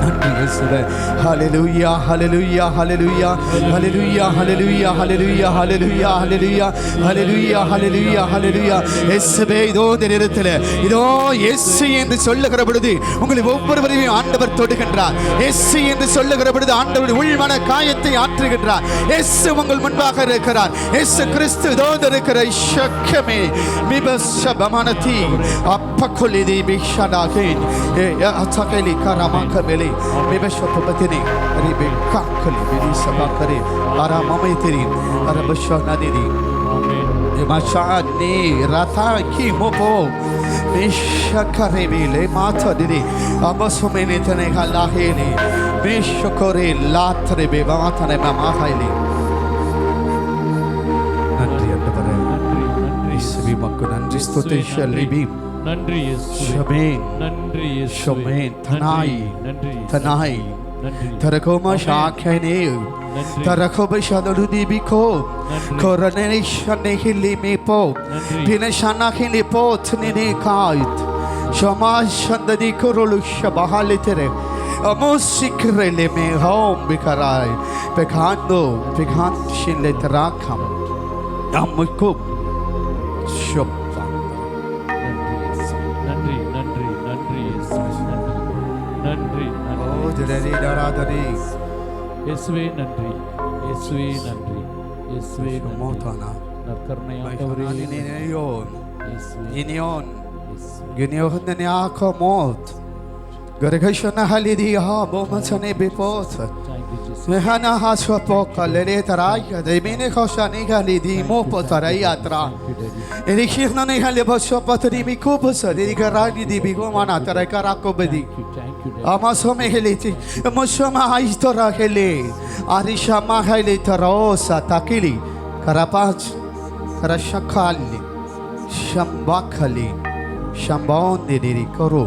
நன்றி இயேசுவே. ஹல்லேலூயா ஹல்லேலூயா ஹல்லேலூயா ஹல்லேலூயா ஹல்லேலூயா ஹல்லேலூயா ஹல்லேலூயா ஹல்லேலூயா ஹல்லேலூயா ஹல்லேலூயா ஹல்லேலூயா. இயேசுவே இதோ இந்த நேரத்தில் இதோ இயேசு என்று சொல்லுகிற பொழுது உங்களை ஒவ்வொருவரையும் ஆண்டவர் தொடுகின்றார். இயேசு என்று சொல்லுகிற பொழுது ஆண்டவர் உள்மன காயத்தை ஆற்றுகின்றார். இயேசு உங்கள் முன்பாக இருக்கிறார். இயேசு கிறிஸ்து இதோ இருக்கிற ஷக்கமே மிபஷபமனதி அப்பகொலிதி பிஷடாகின் அச்சகலி கரமாகபெலி மிபஷபபதினி ரிபே காக்கலி பிரிசபாகரி அரமமைதிரி அரபஷனதிரி மஷானி ரதாகி மோபோ மிஷகரேபிலே மாத்ததிரி அபசுமெனி தனே ஹலாஹேனி மிஷகோரே லாத்ரேபே மாத்தனே மமாஹைலி. நன்றி ஆண்டவரே. இயேசுவே உமக்கு நன்றி ஸ்துதிஷலிபி. நன்றி இயேசுவே. ஷமேன் நன்றி இயேசுவே. ஷமேன் தனாய் நன்றி தனாய் நன்றி தரகோமா ஷாக்கனே தரகோப ஷதருதி பிகோ கொரனே ஷனேஹிலி மேபோ பினஷனாஹிலி போத்னினே காய்த் ஷமா ஷந்ததி கொரலு ஷபஹாலிதரே அமோசிக்ரலே மே ஹோம் பிகராய் பெகாந்தோ பெகான்ஷிலே தராகம் அம்முக்கு ஷப். நன்றி நன்றி நன்றி இயேசுவே. நன்றி ஓ ஜெரரி டராதரி இயேசுவே. நன்றி இயேசுவே. நன்றி இயேசுவே. மோதானா நற்கருணையாண்டவரே இனியோன் இயேசுவே. இனியோன் Genion niako mot. Gargashana halidi ha bomachane bipot. Thank you, Jesus. Mehana haswa poka lere taraya de mine khoshani halidi mo potarayatra. Erikhna ne hale bosho patri mi kubus de garagi di bigomana tarakara bedi. Thank you, Amasome heliti. Moshoma haistora hele. Arishama hele tarosa takili. Karapach karashakali. Shambakali. ஷம்பாந்தி நெறி கரு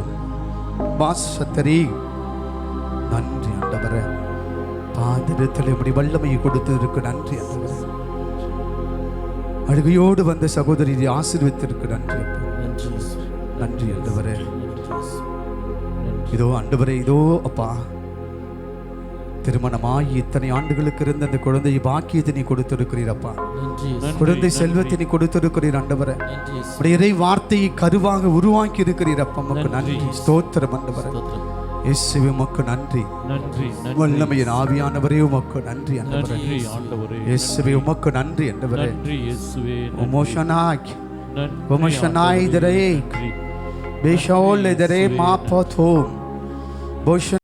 மாசத்தரி. நன்றி ஆண்டவரே. பாதத்தில் இப்படி வல்லமையை கொடுத்ததற்கு நன்றி ஆண்டவரே. அழுகையோடு வந்த சகோதரி ஆசீர்வதித்திற்கு நன்றி. நன்றி ஆண்டவரே. இதோ ஆண்டவரே இதோ அப்பா திருமணமாகி இத்தனை ஆண்டுகளுக்கு இருந்த அந்த குழந்தையை பாக்கியத்தை நீ கொடுத்திருக்கிறீர் அப்பா. குழந்தை செல்வத்தை நீ கொடுத்திருக்கிறீர் ஆண்டவரே. இறை வார்த்தையை கருவாக உருவாக்கி இருக்கிறீர் அப்பா. உமக்கு நன்றி ஸ்தோத்திரம் ஆண்டவரே. இயேசுவே உமக்கு நன்றி. வல்லமையின் ஆவியானவரே உமக்கு நன்றி ஆண்டவரே. இயேசுவே உமக்கு நன்றி ஆண்டவரே. உமோஷனாய் உமோஷனாய் இதரே பேஷோல் இதரே மாபதோம் போஷ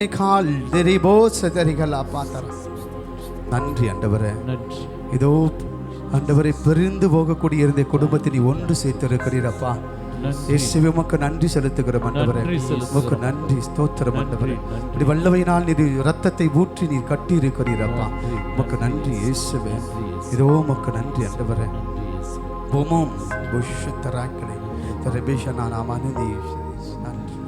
கால் தெரிபோஸ் தெரிகலா பாத்தர. நன்றி ஆண்டவரே. இதோ ஆண்டவரை பிரிந்து போகக்கூடிய இருந்த குடும்பத்தை நீ ஒன்று சேர்த்திருக்கிறீரப்பா. இயேசுவே உமக்கு நன்றி செலுத்துகிறோம் ஆண்டவரே. நன்றி செலுத்துகிறோம். உமக்கு நன்றி ஸ்தோத்திரம் ஆண்டவரே. நன்றி, நன்றி. இப்படி வல்லமையினால் நீர் ரத்தத்தை ஊற்றி நீர் கட்டி இருக்கிறீரப்பா. உமக்கு நன்றி இயேசுவே. இதோ உமக்கு நன்றி ஆண்டவரே. நன்றி இயேசுவே. பூமும் புஷ்தராக்களை தரபேஷனா நாமானி நன்றி.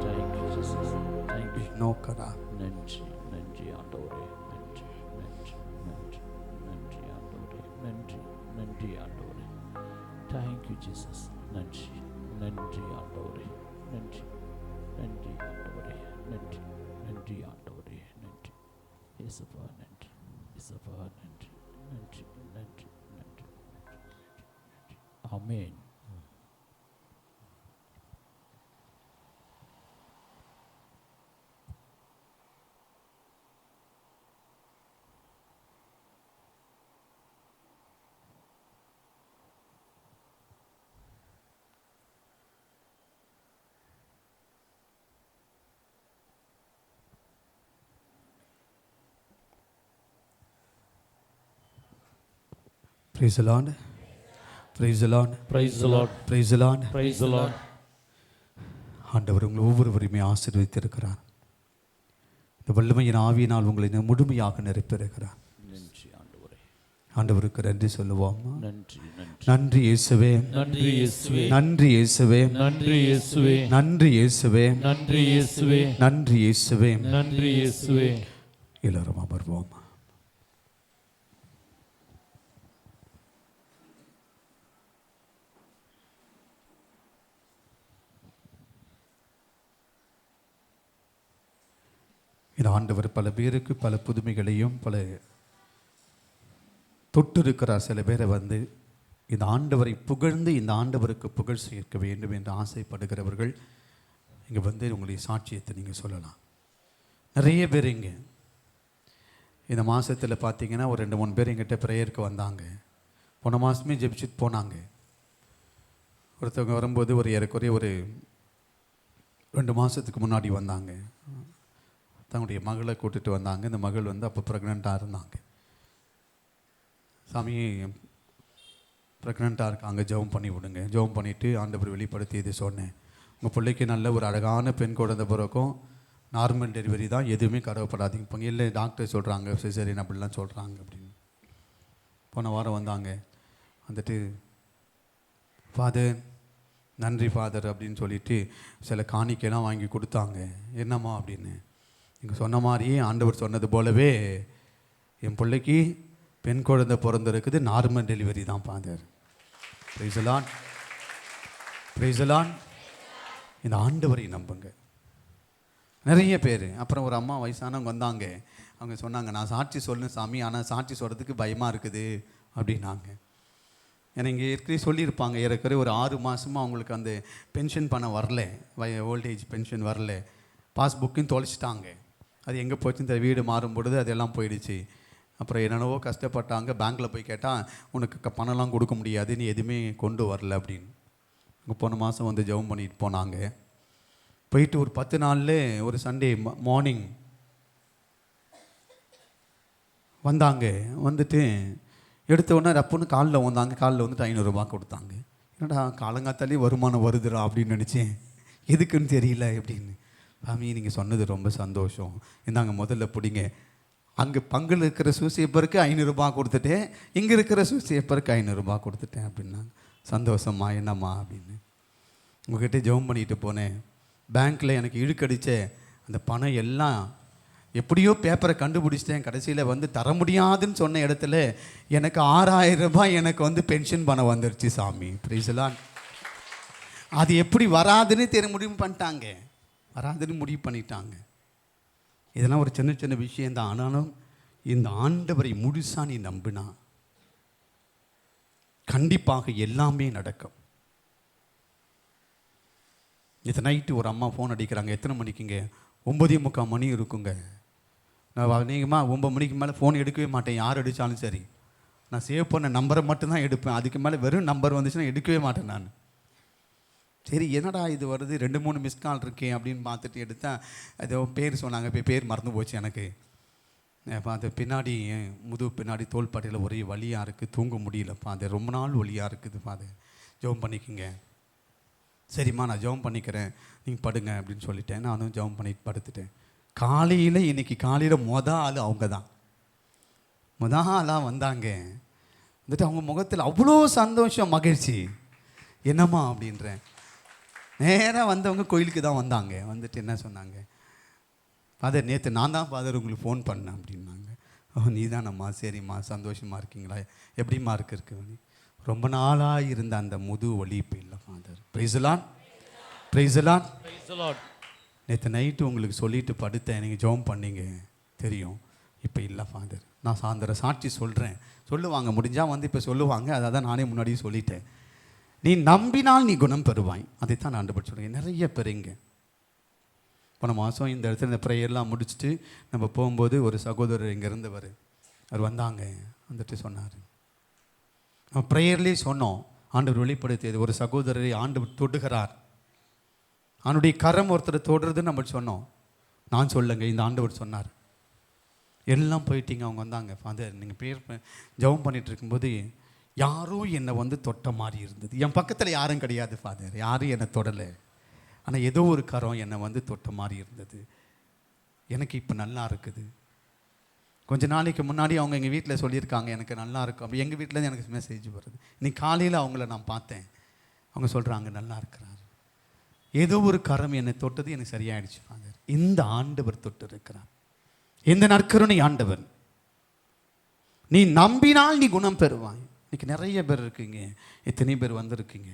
Thank you, Jesus. Thank you. நோக்கடா நன்றி நன்றி ஆண்டவரே. நன்றி நன்றி நன்றி நன்றி ஆண்டவரே. நன்றி நன்றி ஆண்டவரே. Thank you, Jesus. நன்றி நன்றி ஆண்டவரே. நன்றி நன்றி ஆண்டவரே. நன்றி நன்றி ஆண்டவரே. நன்றி இயேசுப்பா. நன்றி இயேசுப்பா. நன்றி நன்றி நன்றி நன்றி. ஆமென். Praise the Lord. Praise the Lord. Praise the Lord. Praise the Lord. Praise the Lord. ஆண்டவர் உங்களை ஒவ்வொருவரையுமே ஆசீர்வதித்திருக்கிறார். இந்த வல்லமையின் ஆவியினால் உங்களை முழுமையாக நிரப்பியிருக்கிறார். நன்றி ஆண்டவரே. ஆண்டவருக்கு நன்றி சொல்லுவோம். நன்றி நன்றி நன்றி இயேசுவே. நன்றி இயேசுவே. நன்றி இயேசுவே. நன்றி இயேசுவே. நன்றி இயேசுவே. நன்றி இயேசுவே. நன்றி இயேசுவே. நன்றி இயேசுவே. எல்லாரும் அமர்வோம். இந்த ஆண்டவர் பல பேருக்கு பல புதுமைகளையும் பல தொட்டு இருக்கிறார். சில பேரை வந்து இந்த ஆண்டவரை புகழ்ந்து இந்த ஆண்டவருக்கு புகழ் சேர்க்க வேண்டும் என்று ஆசைப்படுகிறவர்கள் இங்கே வந்து உங்களுடைய சாட்சியத்தை நீங்கள் சொல்லலாம். நிறைய பேர் இங்கே இந்த மாதத்தில் பார்த்தீங்கன்னா ஒரு 2-3 பேர் எங்கிட்ட ப்ரேயருக்கு வந்தாங்க. போன மாதமே ஜெபிச்சுட்டு போனாங்க. ஒருத்தவங்க வரும்போது ஒரு ஏறக்குறைய ஒரு 2 மாதத்துக்கு முன்னாடி வந்தாங்க. தன்னுடைய மகளை கூட்டிகிட்டு வந்தாங்க. இந்த மகள் வந்து அப்போ ப்ரெக்னெண்ட்டாக இருந்தாங்க. சாமி ப்ரெக்னெண்ட்டாக இருக்காங்க, ஜெபம் பண்ணி விடுங்க. ஜெபம் பண்ணிவிட்டு ஆண்டவர் வெளிப்படுத்தி இது சொன்னேன். உங்கள் பிள்ளைக்கு நல்ல ஒரு அழகான பெண் குழந்தை பிறக்கும், நார்மல் டெலிவரி தான், எதுவுமே கவலைப்படாதீங்க. இப்போ இல்லை டாக்டர் சொல்கிறாங்க சிசேரியன் அப்படிலாம் சொல்கிறாங்க அப்படின்னு. போன வாரம் வந்தாங்க. வந்துட்டு ஃபாதர் நன்றி ஃபாதர் அப்படின்னு சொல்லிட்டு சில காணிக்கைலாம் வாங்கி கொடுத்தாங்க. என்னம்மா அப்படின்னு. நீங்கள் சொன்ன மாதிரியே ஆண்டவர் சொன்னது போலவே என் பிள்ளைக்கு பெண் குழந்தை பிறந்திருக்குது, நார்மல் டெலிவரி தான் father. Price the Lord. Praise the Lord. இந்த ஆண்டவரை நம்புங்க. நிறைய பேர். அப்புறம் ஒரு அம்மா வயசானவங்க வந்தாங்க. அவங்க சொன்னாங்க, நான் சாட்சி சொல்லணும் சாமி, ஆனால் சாட்சி சொல்கிறதுக்கு பயமாக இருக்குது அப்படின்னாங்க. ஏன்னா இங்கே ஏற்கனவே சொல்லியிருப்பாங்க, ஏற்கனவே ஒரு 6 மாதமாக அவங்களுக்கு அந்த பென்ஷன் பணம் வரல, ஓல்டேஜ் பென்ஷன் வரல. பாஸ்புக்கையும் தொலைச்சிட்டாங்க. அது எங்கே போச்சுன்னு இந்த வீடு மாறும் பொழுது அதெல்லாம் போயிடுச்சு. அப்புறம் என்னென்னவோ கஷ்டப்பட்டாங்க. பேங்க்கில் போய் கேட்டால் உனக்கு பணம்லாம் கொடுக்க முடியாது, நீ எதுவுமே கொண்டு வரல அப்படின்னு. அங்கே போன மாதம் வந்து ஜெபம் பண்ணிட்டு போனாங்க. போயிட்டு ஒரு 10 நாளில் ஒரு சண்டே மார்னிங் வந்தாங்க. வந்துட்டு எடுத்த உடனே ரப்புன்னு காலில் வந்தாங்க. காலில் வந்துட்டு 500 ரூபா கொடுத்தாங்க. என்னடா காலங்காத்தாலே வருமானம் வருதுடா அப்படின்னு நினச்சேன். எதுக்குன்னு தெரியல அப்படின்னு. சாமி நீங்கள் சொன்னது ரொம்ப சந்தோஷம், இந்தாங்க முதல்ல பிடிங்க. அங்கே பங்கில் இருக்கிற சூசியப்பருக்கு 500 ரூபா கொடுத்துட்டேன், இங்கே இருக்கிற சூசியப்பருக்கு 500 ரூபா கொடுத்துட்டேன் அப்படின்னாங்க. சந்தோஷமா என்னம்மா அப்படின்னு. உங்ககிட்ட ஜெபம் பண்ணிட்டு போனேன். பேங்க்கில் எனக்கு இழுக்கடிச்ச அந்த பணம் எல்லாம் எப்படியோ பேப்பரை கண்டுபிடிச்சிட்டேன். கடைசியில் வந்து தர முடியாதுன்னு சொன்ன இடத்துல எனக்கு 6000 ரூபாய் எனக்கு வந்து பென்ஷன் பணம் வந்துருச்சு சாமி. Price the Lord. அது எப்படி வராதுன்னு முடிவு பண்ணிட்டாங்க, வராதுன்னு முடிவு பண்ணிட்டாங்க. இதெல்லாம் ஒரு சின்ன சின்ன விஷயந்தான். ஆனாலும் இந்த ஆண்டவரை முழுசா நீ நம்பினா கண்டிப்பாக எல்லாமே நடக்கும். இது நைட்டு ஒரு அம்மா ஃபோன் அடிக்கிறாங்க. எத்தனை மணிக்குங்க? 9:45 மணி இருக்குங்க. நான் அதிகமாக 9 மணிக்கு மேலே ஃபோன் எடுக்கவே மாட்டேன். யார் அடித்தாலும் சரி, நான் சேவ் பண்ண நம்பரை மட்டும்தான் எடுப்பேன். அதுக்கு மேலே வெறும் நம்பர் வந்துச்சுன்னா எடுக்கவே மாட்டேன் நான். சரி என்னடா இது வருது, 2-3 மிஸ் கால் இருக்கேன் அப்படின்னு பார்த்துட்டு எடுத்தேன். ஏதோ பேர் சொன்னாங்க, பேர் மறந்து போச்சு எனக்கு. ஃபாதர் பின்னாடி முதுகு பின்னாடி தோள்பட்டையில் ஒரே வலியாக இருக்குது, தூங்க முடியல ஃபாதர், ரொம்ப நாள் வலியாக இருக்குது ஃபாதர், ஜெபம் பண்ணிக்கோங்க. சரிம்மா நான் ஜெபம் பண்ணிக்கிறேன், நீங்கள் படுங்க அப்படின்னு சொல்லிட்டேன். நானும் ஜெபம் பண்ணிட்டு படுத்துட்டேன். காலையில் இன்றைக்கி காலையில் ஆள் அவங்க தான் ஆளாக வந்தாங்க. வந்துட்டு அவங்க முகத்தில் அவ்வளோ சந்தோஷம், மகிழ்ச்சி. என்னம்மா அப்படின்றேன். நேராக வந்தவங்க கோயிலுக்கு தான் வந்தாங்க. வந்துட்டு என்ன சொன்னாங்க, ஃபாதர் நேற்று நான் தான் ஃபாதர் உங்களுக்கு ஃபோன் பண்ணேன் அப்படின்னாங்க. ஓ நீ தானம்மா, சரிம்மா சந்தோஷமாக இருக்கீங்களா, எப்படிம்மா இருக்கு. ரொம்ப நாளாக இருந்த அந்த முது வலி இப்போ இல்லை ஃபாதர். Price the Lord. நேற்று நைட்டு உங்களுக்கு சொல்லிட்டு படுத்தேன், நீங்கள் ஜெபம் பண்ணீங்க தெரியும், இப்போ இல்லை ஃபாதர். நான் சாயந்தரம் சாட்சி சொல்கிறேன், சொல்லுவாங்க முடிஞ்சால் வந்து இப்போ சொல்லுவாங்க. அதை தான் நானே முன்னாடியே சொல்லிட்டேன். நீ நம்பினால் நீ குணம் பெறுவாய். அதைத்தான் நான் ஆண்டவர் சொல்லுங்கள். நிறைய பேருங்க போன மாதம் இந்த இடத்துல இந்த ப்ரேயர்லாம் முடிச்சுட்டு நம்ம போகும்போது ஒரு சகோதரர் இங்கே இருந்தவர், அவர் வந்தாங்க. வந்துட்டு சொன்னார், நம்ம ப்ரேயர்லேயே சொன்னோம், ஆண்டவர் வெளிப்படுத்தியது ஒரு சகோதரரை ஆண்டவர் தொடுகிறார், அவனுடைய கரம் ஒருத்தர் தொடுறதுன்னு நம்ம சொன்னோம். நான் சொல்லுங்க, இந்த ஆண்டவர் சொன்னார். எல்லாம் போயிட்டீங்க. அவங்க வந்தாங்க, ஃபாதர் நீங்கள் ப்ரேயர் ஜெபம் பண்ணிட்டு இருக்கும்போது யாரோ என்னை வந்து தொட்ட மாதிரி இருந்தது. என் பக்கத்தில் யாரும் கிடையாது ஃபாதர், யாரும் என்னை தொடலை, ஆனால் ஏதோ ஒரு கரம் என்னை வந்து தொட்ட மாதிரி இருந்தது. எனக்கு இப்போ நல்லா இருக்குது. கொஞ்ச நாளைக்கு முன்னாடி அவங்க எங்கள் வீட்டில் சொல்லியிருக்காங்க எனக்கு நல்லா இருக்கும். அப்போ எங்கள் வீட்டில் எனக்கு மெசேஜ் வருது. இன்னைக்கு காலையில் அவங்கள நான் பார்த்தேன், அவங்க சொல்கிறாங்க நல்லா இருக்கிறார். ஏதோ ஒரு கரம் என்னை தொட்டது எனக்கு சரியாயிடுச்சு ஃபாதர். இந்த ஆண்டவர் தொட்டு இருக்கிறார், இந்த நற்கருணை ஆண்டவர். நீ நம்பினால் நீ குணம் பெறுவாய். இன்னைக்கு நிறைய பேர் இருக்கீங்க, எத்தனை பேர் வந்திருக்கீங்க.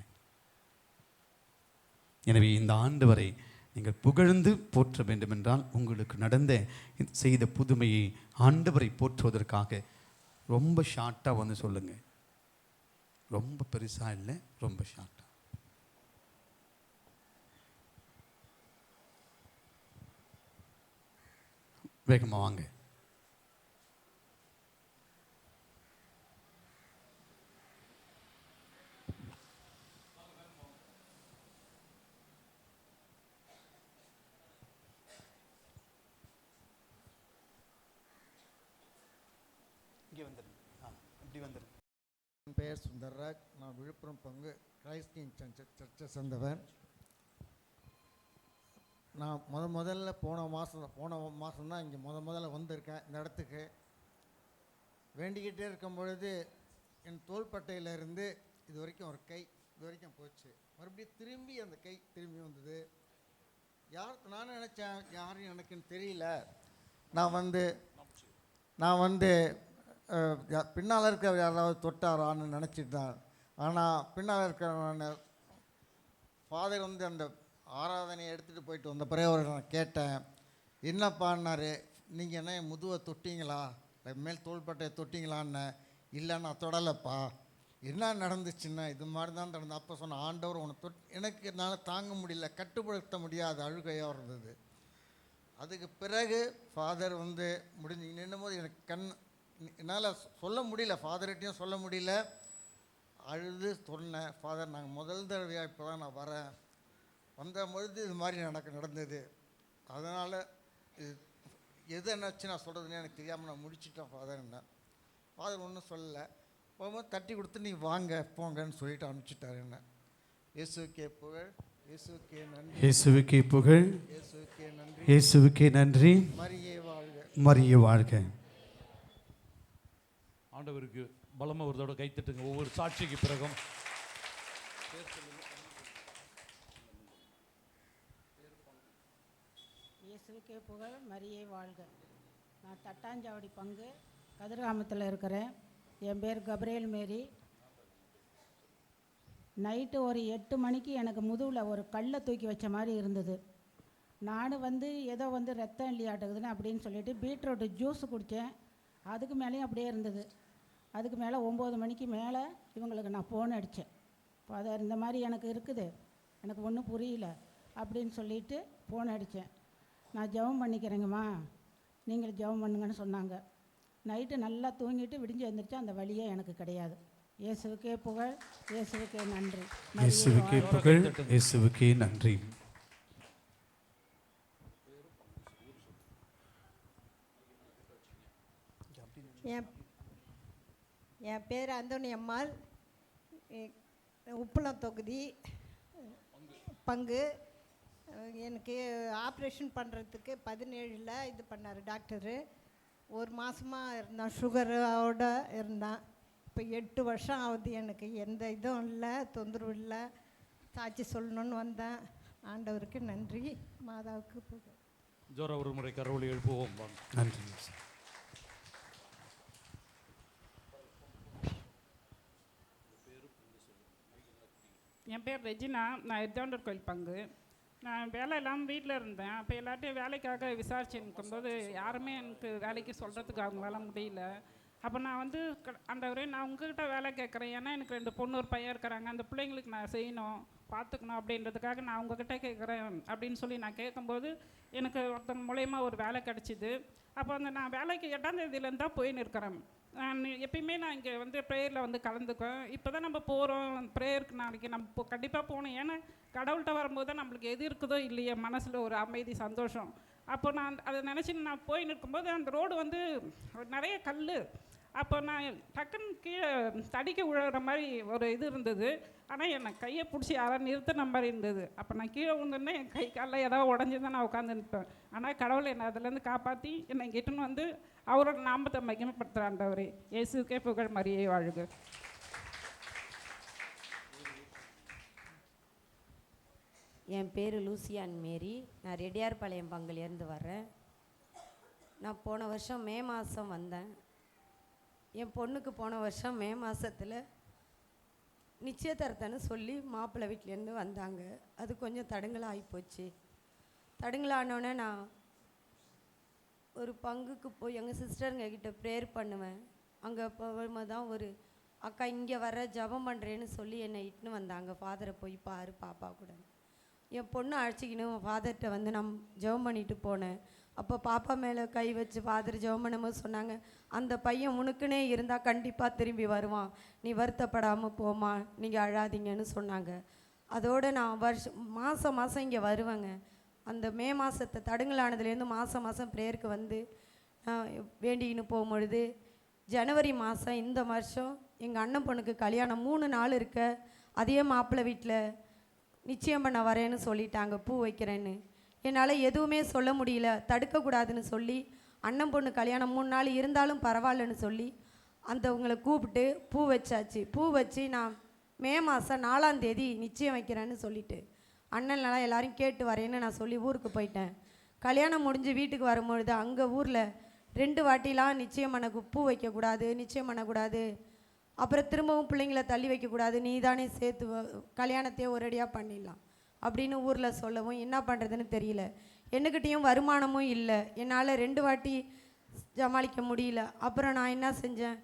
எனவே இந்த ஆண்டவரை நீங்கள் புகழ்ந்து போற்ற வேண்டும் என்றால் உங்களுக்கு நடந்த செய்த புதுமையை ஆண்டவரை போற்றுவதற்காக ரொம்ப ஷார்ட்டாக வந்து சொல்லுங்கள். ரொம்ப பெருசாக இல்லை, ரொம்ப ஷார்ட்டாக. வேகமாக வாங்க. என் பெயர் சுந்தர்ராஜ். நான் விழுப்புரம் பங்கு கிரைஸ்டின் சர்ச்சை சேர்ந்தவன். நான் முதல்ல போன மாதம் தான் இங்கே முதல்ல வந்திருக்கேன். இந்த இடத்துக்கு வேண்டிக்கிட்டே இருக்கும் பொழுது என் தோள்பட்டையிலேருந்து இது வரைக்கும் ஒரு கை இது வரைக்கும் போச்சு. மறுபடியும் திரும்பி அந்த கை திரும்பி வந்தது. நானும் நினச்சேன் யாரும் எனக்குன்னு தெரியல. நான் வந்து பின்னால் இருக்கிற யாராவது தொட்டாரான்னு நினச்சிட்டு தான். ஆனால் பின்னால் இருக்கிற ஃபாதர் வந்து அந்த ஆராதனையை எடுத்துகிட்டு போயிட்டு வந்த பிறகு அவரை நான் கேட்டேன், என்னப்பான்னாரு, நீங்கள் என்ன முதுவை தொட்டிங்களா, மேல் தோள்பட்டையை தொட்டிங்களான்னு. இல்லை நான் தொடலைப்பா, என்ன நடந்துச்சுன்னா இது மாதிரி தான் நடந்தது. அப்போ சொன்ன ஆண்டவர் உன்னை எனக்கு என்னால் தாங்க முடியல, கட்டுப்படுத்த முடியாத அழுகையாக இருந்தது. அதுக்கு பிறகு ஃபாதர் வந்து முடிஞ்சு நின்னும்போது எனக்கு என்னால் சொல்ல முடியல, ஃபாதர்கிட்டையும் சொல்ல முடியல. அழுது சொன்னேன், ஃபாதர் நாங்கள் முதல் தடவையாக இப்போ தான் நான் வரேன், வந்தபொழுது இது மாதிரி நடந்தது. அதனால் எது என்னாச்சு நான் சொல்கிறதுன்னு எனக்கு தெரியாமல் நான் முடிச்சிட்டேன் ஃபாதர். என்ன ஃபாதர் ஒன்றும் சொல்லலை. போகும்போது தட்டி கொடுத்து நீ வாங்க போங்கன்னு சொல்லிட்டு அனுப்பிச்சிட்டார் என்ன. இயேசுக்கே புகழ், இயேசுக்கே நன்றி, இயேசுக்கே புகழ், இயேசுக்கே நன்றி, இயேசுக்கே நன்றி. மரியே வாழ்க, மரியே வாழ்க. ஆண்டவருக்கு பலமாக ஒரு தடவை கைத்தட்டுங்க ஒவ்வொரு சாட்சிக்கு பிறகும். இயேசுக்கே புகழ், மரியே வாழ்க. நான் தட்டாஞ்சாவடி பங்கு கதிர்காமத்தில் இருக்கிறேன். என் பேர் கப்ரியேல் மேரி. நைட்டு ஒரு 8 மணிக்கு எனக்கு முதுகில் ஒரு கல்லை தூக்கி வச்ச மாதிரி இருந்தது. நானும் வந்து ஏதோ வந்து ரத்தம் இல்லையாட்டுக்குதுன்னு அப்படின்னு சொல்லிட்டு பீட்ரூட்டு ஜூஸ் குடித்தேன். அதுக்கு மேலேயும் அப்படியே இருந்தது. அதுக்கு மேலே 9 மணிக்கு மேலே இவங்களுக்கு நான் ஃபோன் அடித்தேன், ஃபாதர் இந்த மாதிரி எனக்கு இருக்குது, எனக்கு ஒன்றும் புரியல அப்படின்னு சொல்லிட்டு ஃபோன் அடித்தேன். நான் ஜெபம் பண்ணிக்கிறேங்கம்மா, நீங்கள் ஜெபம் பண்ணுங்கன்னு சொன்னாங்க. நைட்டு நல்லா தூங்கிட்டு விடிஞ்சு எழுந்திரிச்சா அந்த வழியே எனக்கு கிடையாது. இயேசுவுக்கே புகழ், இயேசுவுக்கே நன்றி. இயேசுவுக்கே புகழ், இயேசுவுக்கே நன்றி. என் பேர் அந்தோணி அம்மாள். உப்பளம் தொகுதி பங்கு. எனக்கு ஆப்ரேஷன் பண்ணுறதுக்கு 17 இது பண்ணார் டாக்டரு. 1 மாதமாக இருந்தேன், சுகரோட இருந்தேன். இப்போ 8 வருஷம் ஆகுது. எனக்கு எந்த இதுவும் இல்லை, தொந்தரவு இல்லை. சாட்சி சொல்லணுன்னு வந்தேன். ஆண்டவருக்கு நன்றி, மாதாவுக்கு ஜோரா ஒரு முறை கரவொலி எழுப்புவோம். நன்றி. என் பேர் ரெஜினா. நான் எர்ஜாண்டர் கோயில் பங்கு. நான் வேலை இல்லாமல் வீட்டில் இருந்தேன். அப்போ எல்லாத்தையும் வேலைக்காக விசாரிச்சு இருக்கும்போது யாருமே எனக்கு வேலைக்கு சொல்கிறதுக்கு அவங்களால முடியல. அப்போ நான் வந்து ஆண்டவரே, நான் உங்ககிட்ட வேலை கேட்குறேன். ஏன்னா எனக்கு 2 பொண்ணு ஒரு பையன் இருக்கிறாங்க. அந்த பிள்ளைங்களுக்கு நான் செய்யணும், பார்த்துக்கணும் அப்படின்றதுக்காக நான் உங்ககிட்ட கேட்குறேன் அப்படின்னு சொல்லி நான் கேட்கும்போது எனக்கு ஒருத்தங்க மூலயமா ஒரு வேலை கிடச்சிது. அப்போ நான் வேலைக்கு 8ஆம் தேதியிலேருந்து தான் போயின்னு இருக்கிறேன். நான் எப்பயுமே நான் இங்கே வந்து ப்ரேயரில் வந்து கலந்துக்குவேன். இப்போ தான் நம்ம போகிறோம் ப்ரேயருக்கு, நாளைக்கு நம்ம கண்டிப்பாக போகணும். ஏன்னா கடவுள்கிட்ட வரும்போது தான் நம்மளுக்கு எது இருக்குதோ இல்லையே மனசில் ஒரு அமைதி, சந்தோஷம். அப்போ நான் அதை நினச்சின்னு நான் போயின்னு இருக்கும்போது அந்த ரோடு வந்து நிறைய கல். அப்போ நான் டக்குன்னு கீழே தடிக்க விழுற மாதிரி ஒரு இது இருந்தது. ஆனால் என்னை கையை பிடிச்சி யாராவது நிறுத்தின மாதிரி இருந்தது. அப்போ நான் கீழே விழுந்தோடனே என் கை காலில் ஏதாவது உடஞ்சிருந்தா நான் உட்காந்து நிற்பேன். ஆனால் கடவுளை என்னை அதுலேருந்து காப்பாற்றி என்னை கிட்டன்னு வந்து அவரோட நாமத்தை மகிமைப்படுத்துகிறாண்டவரே. இயேசுக்கே புகழ், மரியே வாழ்க. என் பேர் லூசியான் மேரி. நான் ரெட்டியார்பாளையம் பங்குலேருந்து வர்றேன். நான் போன வருஷம் மே மாதம் வந்தேன். என் பொண்ணுக்கு போன வருஷம் மே மாதத்தில் நிச்சயதார்த்தம்னு சொல்லி மாப்பிள்ளை வீட்டிலேருந்து வந்தாங்க. அது கொஞ்சம் தடங்கலாக ஆகிப்போச்சு. தடங்கலானோடனே நான் ஒரு பங்குக்கு போய் எங்கள் சிஸ்டருங்க கிட்ட ப்ரேயர் பண்ணுவேன். அங்கே போகும்போது தான் ஒரு அக்கா இங்கே வர ஜெபம் பண்ணுறேன்னு சொல்லி என்னை இட்டுன்னு வந்தாங்க. ஃபாதரை போய் பாரு பாப்பா கூட. என் பொண்ணு அழைச்சிக்கணும் ஃபாதர்கிட்ட வந்து நான் ஜெபம் பண்ணிட்டு போனேன். அப்போ பாப்பா மேலே கை வச்சு ஃபாதர் ஜெபம் பண்ணும்போது சொன்னாங்க, அந்த பையன் உனக்குன்னே இருந்தால் கண்டிப்பாக திரும்பி வருவான், நீ வருத்தப்படாமல் போமா, நீங்கள் அழாதீங்கன்னு சொன்னாங்க. அதோடு நான் மாதம் மாதம் இங்கே வருவேங்க. அந்த மே மாதத்தை தடுங்கலானதுலேருந்து மாதம் மாதம் ப்ரேயருக்கு வந்து வேண்டிக்கின்னு போகும்பொழுது ஜனவரி மாதம் இந்த வருஷம் எங்கள் அண்ணன் பொண்ணுக்கு கல்யாணம் 3 நாள் இருக்க அதே மாப்பிள்ளை வீட்டில் நிச்சயம் பண்ண வரேன்னு சொல்லிட்டாங்க, பூ வைக்கிறேன்னு. என்னால் எதுவுமே சொல்ல முடியல, தடுக்கக்கூடாதுன்னு சொல்லி அண்ணன் பொண்ணு கல்யாணம் 3 நாள் இருந்தாலும் பரவாயில்லன்னு சொல்லி அந்தவங்களை கூப்பிட்டு பூ வச்சாச்சு. பூ வச்சு நான் மே மாதம் 4ஆம் தேதி நிச்சயம் வைக்கிறேன்னு சொல்லிவிட்டு அண்ணன்லாம் எல்லாரையும் கேட்டு வரேன்னு நான் சொல்லி ஊருக்கு போயிட்டேன். கல்யாணம் முடிஞ்சு வீட்டுக்கு வரும்பொழுது அங்கே ஊரில் 2 வாட்டிலாம் நிச்சயம் பண்ண பூ வைக்கக்கூடாது, நிச்சயம் பண்ணக்கூடாது, அப்புறம் திரும்பவும் பிள்ளைங்களை தள்ளி வைக்கக்கூடாது, நீ தானே சேர்த்து கல்யாணத்தையே ஒரேடியாக பண்ணிடலாம் அப்படின்னு ஊரில் சொல்லவும் என்ன பண்ணுறதுன்னு தெரியல. என்னக்கிட்டேயும் வருமானமும் இல்லை, என்னால் 2 வாட்டி சமாளிக்க முடியல. அப்புறம் நான் என்ன செஞ்சேன்,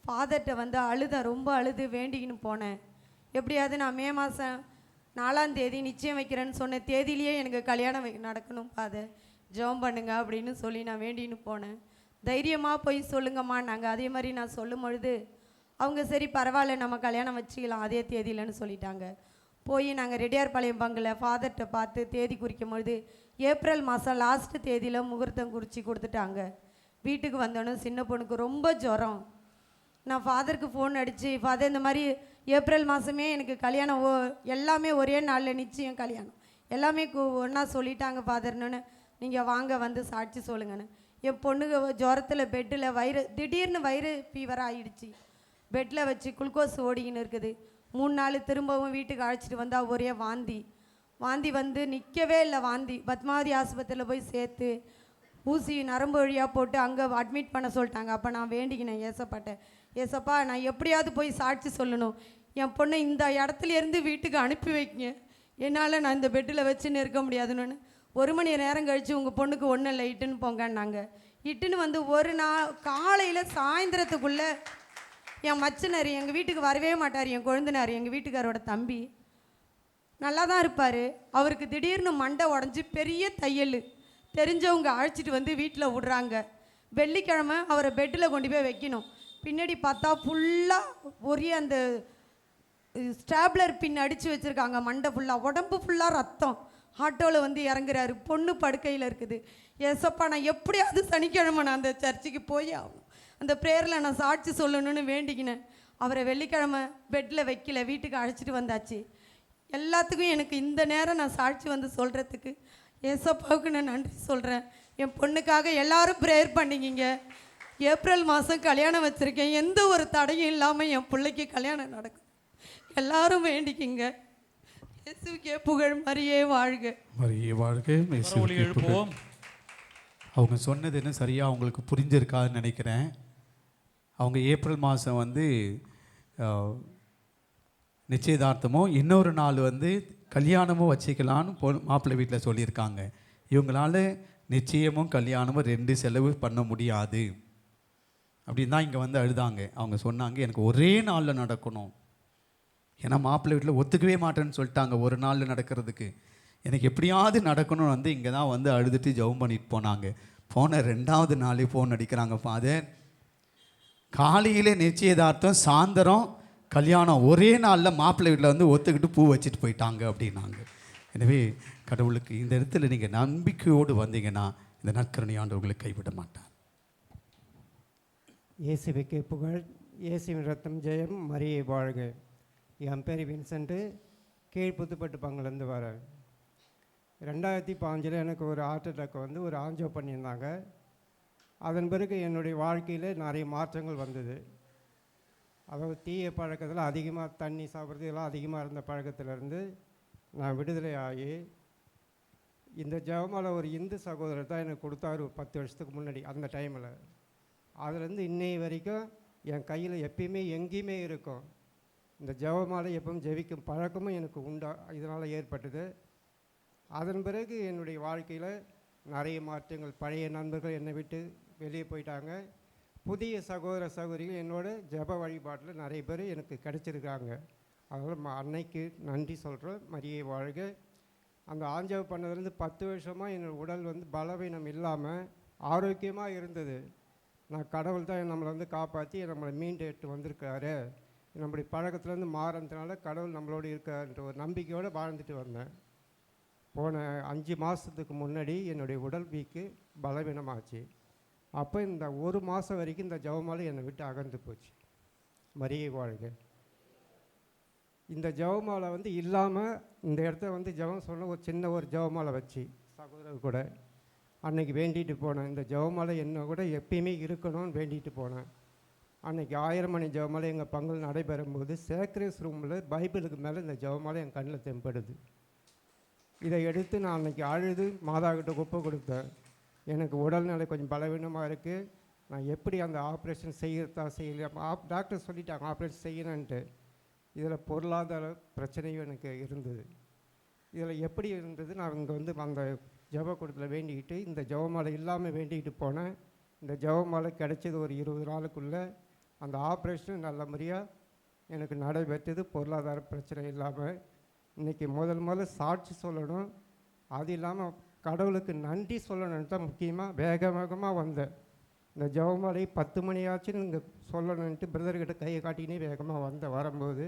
ஃபாதர்கிட்ட வந்து அழுதேன், ரொம்ப அழுது வேண்டிக்கின்னு போனேன். எப்படியாவது நான் மே மாதம் 4ஆம் தேதி நிச்சயம் வைக்கிறேன்னு சொன்ன தேதியிலேயே எனக்கு கல்யாணம் நடக்கணும் ஃபாதர், ஜெபம் பண்ணுங்க அப்படின்னு சொல்லி நான் வேண்டின்னு போனேன். தைரியமாக போய் சொல்லுங்கம்மா நாங்கள். அதே மாதிரி நான் சொல்லும் பொழுது அவங்க சரி பரவாயில்ல நம்ம கல்யாணம் வச்சுக்கலாம் அதே தேதியிலன்னு சொல்லிட்டாங்க. போய் நாங்கள் ரெட்டியார்பாளையம் பங்கில் ஃபாதர்கிட்ட பார்த்து தேதி குறிக்கும் பொழுது ஏப்ரல் மாதம் லாஸ்ட்டு தேதியில் முகூர்த்தம் குறித்து கொடுத்துட்டாங்க. வீட்டுக்கு வந்தோன்னே சின்ன பொண்ணுக்கு ரொம்ப ஜுரம். நான் ஃபாதருக்கு ஃபோன் அடித்து, ஃபாதர் இந்த மாதிரி ஏப்ரல் மாதமே எனக்கு கல்யாணம் எல்லாமே ஒரே நாளில் நிச்சயம் கல்யாணம் எல்லாமே ஒன்றா சொல்லிட்டாங்க ஃபாதர்னு, நீங்கள் வாங்க வந்து சாட்சி சொல்லுங்கன்னு. என் பொண்ணுக்கு ஜுரத்தில் பெட்டில் திடீர்னு வயிறு ஃபீவர் ஆகிடுச்சு. பெட்டில் வச்சு குளுக்கோஸ் ஓடிக்கின்னு இருக்குது. 3 நாள் திரும்பவும் வீட்டுக்கு அழைச்சிட்டு வந்தால் ஒரே வாந்தி வந்து நிற்கவே இல்லை. வாந்தி பத்மாவதி ஆஸ்பத்திரியில் போய் சேர்த்து ஊசி நரம்பு வழியாக போட்டு அங்கே அட்மிட் பண்ண சொல்லிட்டாங்க. அப்போ நான் வேண்டிக்கினேன் ஏசப்பாட்டேன், ஏசப்பா நான் எப்படியாவது போய் சாட்சி சொல்லணும், என் பொண்ணை இந்த இடத்துலேருந்து வீட்டுக்கு அனுப்பி வைங்க, என்னால் நான் இந்த பெட்டில் வச்சுன்னு இருக்க முடியாதுன்னு. 1 மணி நேரம் கழித்து உங்கள் பொண்ணுக்கு ஒன்றும் இல்லை இட்டுன்னு போங்கன்னாங்க. இட்டுன்னு வந்து ஒரு நாள் காலையில் சாயந்தரத்துக்குள்ளே என் மச்சினர் எங்கள் வீட்டுக்கு வரவே மாட்டார். என் கொழுந்தினார் எங்கள் வீட்டுக்காரோட தம்பி நல்லா தான் இருப்பார். அவருக்கு திடீர்னு மண்டை உடஞ்சி பெரிய தையல், தெரிஞ்சவங்க அழைச்சிட்டு வந்து வீட்டில் விடுறாங்க. வெள்ளிக்கிழமை அவரை பெட்டில் கொண்டு போய் வைக்கணும். பின்னாடி பார்த்தா ஃபுல்லாக ஒரே அந்த ஸ்டாப்லர் பின் அடித்து வச்சுருக்காங்க. மண்டை ஃபுல்லாக, உடம்பு ஃபுல்லாக ரத்தம். ஆட்டோவில் வந்து இறங்குறாரு, பொண்ணு படுக்கையில் இருக்குது. ஏசப்பா நான் எப்படியாவது சனிக்கிழமை நான் அந்த சர்ச்சுக்கு போய் ஆகணும். அந்த ப்ரேயரில் நான் சாட்சி சொல்லணும்னு வேண்டிக்கினேன். அவரை வெள்ளிக்கிழமை பெட்டில் வைக்கல, வீட்டுக்கு அழைச்சிட்டு வந்தாச்சு. எல்லாத்துக்கும் எனக்கு இந்த நேரம் நான் சாட்சி வந்து சொல்கிறதுக்கு ஏசப்பாவுக்கு நான் நன்றி சொல்கிறேன். என் பொண்ணுக்காக எல்லாரும் ப்ரேயர் பண்ணிக்கிங்க. ஏப்ரல் மாதம் கல்யாணம் வச்சுருக்கேன். எந்த ஒரு தடையும் இல்லாமல் என் பிள்ளைக்கு கல்யாணம் நடக்கும். எல்லாரும் வேண்டிக்கிங்க. இயேசுவுக்கே புகழ், மரியே வாழ்க. மரியே வாழ்க. கரவொலி எழுப்புவோம். அவங்க சொன்னது என்ன சரியாக அவங்களுக்கு புரிஞ்சிருக்காதுன்னு நினைக்கிறேன். அவங்க ஏப்ரல் மாதம் வந்து நிச்சயதார்த்தமும் இன்னொரு நாள் வந்து கல்யாணமும் வச்சுக்கலான்னு மாப்பிள்ளை வீட்டில் சொல்லியிருக்காங்க. இவங்களால நிச்சயமும் கல்யாணமும் 2 செலவு பண்ண முடியாது அப்படின்னு தான் இங்கே வந்து அழுதாங்க. அவங்க சொன்னாங்க எனக்கு ஒரே நாளில் நடக்கணும். ஏன்னா மாப்பிள்ளை வீட்டில் ஒத்துக்கவே மாட்டேன்னு சொல்லிட்டாங்க ஒரு நாளில் நடக்கிறதுக்கு. எனக்கு எப்படியாவது நடக்கணும்னு வந்து இங்கே தான் வந்து அழுதுட்டு ஜெபம் பண்ணிட்டு போனாங்க. போன 2வது நாளே ஃபோன் அடிக்கிறாங்க, ஃபாதர் காலையிலே நிச்சயதார்த்தம், சாயந்தரம் கல்யாணம், ஒரே நாளில் மாப்பிள்ளை வீட்டில் வந்து ஒத்துக்கிட்டு பூ வச்சுட்டு போயிட்டாங்க அப்படின்னாங்க. எனவே கடவுளுக்கு இந்த இடத்துல நீங்கள் நம்பிக்கையோடு வந்தீங்கன்னா இந்த நற்கருணை ஆண்டவர்களை கைவிட மாட்டார். இயேசுவுக்கே புகழ், இயேசுவின் ரத்தம் ஜெயம், மரியே வாழ்க. என் பேர் வின்சென்ட்டு, கீழ்புத்துப்பட்டு பங்குலேருந்து வரேன். 2005 எனக்கு ஒரு ஹார்ட் அட்டாக் வந்து ஒரு ஆஞ்சோ பண்ணியிருந்தாங்க. அதன் பிறகு என்னுடைய வாழ்க்கையில் நிறைய மாற்றங்கள் வந்தது. அதாவது தீய பழக்கத்தில் அதிகமாக தண்ணி சாப்பிட்றது இதெல்லாம் அதிகமாக இருந்த பழக்கத்திலேருந்து நான் விடுதலை ஆகி, இந்த ஜெபமாலை ஒரு இந்து சகோதரர் தான் எனக்கு கொடுத்தாரு 10 வருஷத்துக்கு முன்னாடி. அந்த டைமில் அதுலேருந்து இன்னைய வரைக்கும் என் கையில் எப்பயுமே எங்கேயுமே இருக்கும். இந்த ஜெபமாலை எப்பவும் ஜெபிக்கும் பழக்கமும் எனக்கு இதனால் ஏற்பட்டது. அதன் பிறகு என்னுடைய வாழ்க்கையில் நிறைய மாற்றங்கள். பழைய நண்பர்கள் என்னை விட்டு வெளியே போயிட்டாங்க. புதிய சகோதர சகோதரிகள் என்னோட ஜெப வழிபாட்டில் நிறைய பேர் எனக்கு கிடைச்சிருக்காங்க. அதனால் அன்னைக்கு நன்றி சொல்கிறேன். மரியே வாழ்க. அந்த ஆஞ்சவ பண்ணதுலேருந்து 10 வருஷமாக என்னோடய உடல் வந்து பலவீனம் இல்லாமல் ஆரோக்கியமாக இருந்தது. நான் கடவுள் தான் நம்மளை வந்து காப்பாற்றி நம்மளை மீண்டு எட்டு வந்திருக்காரு. நம்முடைய பழக்கத்துலேருந்து மாறதுனால கடவுள் நம்மளோடு இருக்காருன்ற ஒரு நம்பிக்கையோடு வாழ்ந்துட்டு வந்தேன். போன 5 மாதத்துக்கு முன்னாடி என்னுடைய உடல் வீக்கு பலவீனமாச்சு. அப்போ இந்த 1 மாதம் வரைக்கும் இந்த ஜெபமாலை என்னை விட்டு அகன்று போச்சு. மரியே வாழ்க. இந்த ஜெபமாலை வந்து இல்லாமல் இந்த இடத்த வந்து ஜெபம் சொன்ன ஒரு சின்ன ஒரு ஜெபமாலை வச்சு சகோதரர் கூட அன்னைக்கு வேண்டிட்டு போனேன். இந்த ஜெபமாலை என்ன கூட எப்பயுமே இருக்கணும்னு வேண்டிட்டு போனேன். அன்றைக்கி 1000 மணி ஜெபமாலை எங்கள் பங்கில் நடைபெறும்போது சேக்ரஸ் ரூமில் பைபிளுக்கு மேலே இந்த ஜெபமாலை என் கண்ணில் தென்படுது. இதை எடுத்து நான் அன்றைக்கி அழுது மாதாக்கிட்ட ஒப்பு கொடுத்தேன். எனக்கு உடல்நிலை கொஞ்சம் பலவீனமாக இருக்குது, நான் எப்படி அந்த ஆப்ரேஷன் செய்யல. டாக்டர் சொல்லிட்டாங்க ஆப்ரேஷன் செய்யணுன்ட்டு. இதில் பொருளாதார பிரச்சனையும் எனக்கு இருந்தது. இதில் எப்படி இருந்தது, நான் இங்கே வந்து அந்த ஜெபக்கூடத்தில் வேண்டிக்கிட்டு இந்த ஜெபமாலை இல்லாமல் வேண்டிக்கிட்டு போனேன். இந்த ஜெபமாலை கிடைச்சது ஒரு 20 நாளுக்குள்ளே. அந்த ஆப்ரேஷன் நல்ல முறையாக எனக்கு நடைபெற்றது, பொருளாதார பிரச்சனை இல்லாமல். இன்றைக்கி முதல்ல சாட்சி சொல்லணும், அது இல்லாமல் கடவுளுக்கு நன்றி சொல்லணுன்னு தான் முக்கியமாக வேகமாக வந்தேன். இந்த ஜெபமாலை 10 மணியாச்சுன்னு இங்கே சொல்லணுன்ட்டு பிரதர்கிட்ட கையை காட்டினே வேகமாக வரும்போது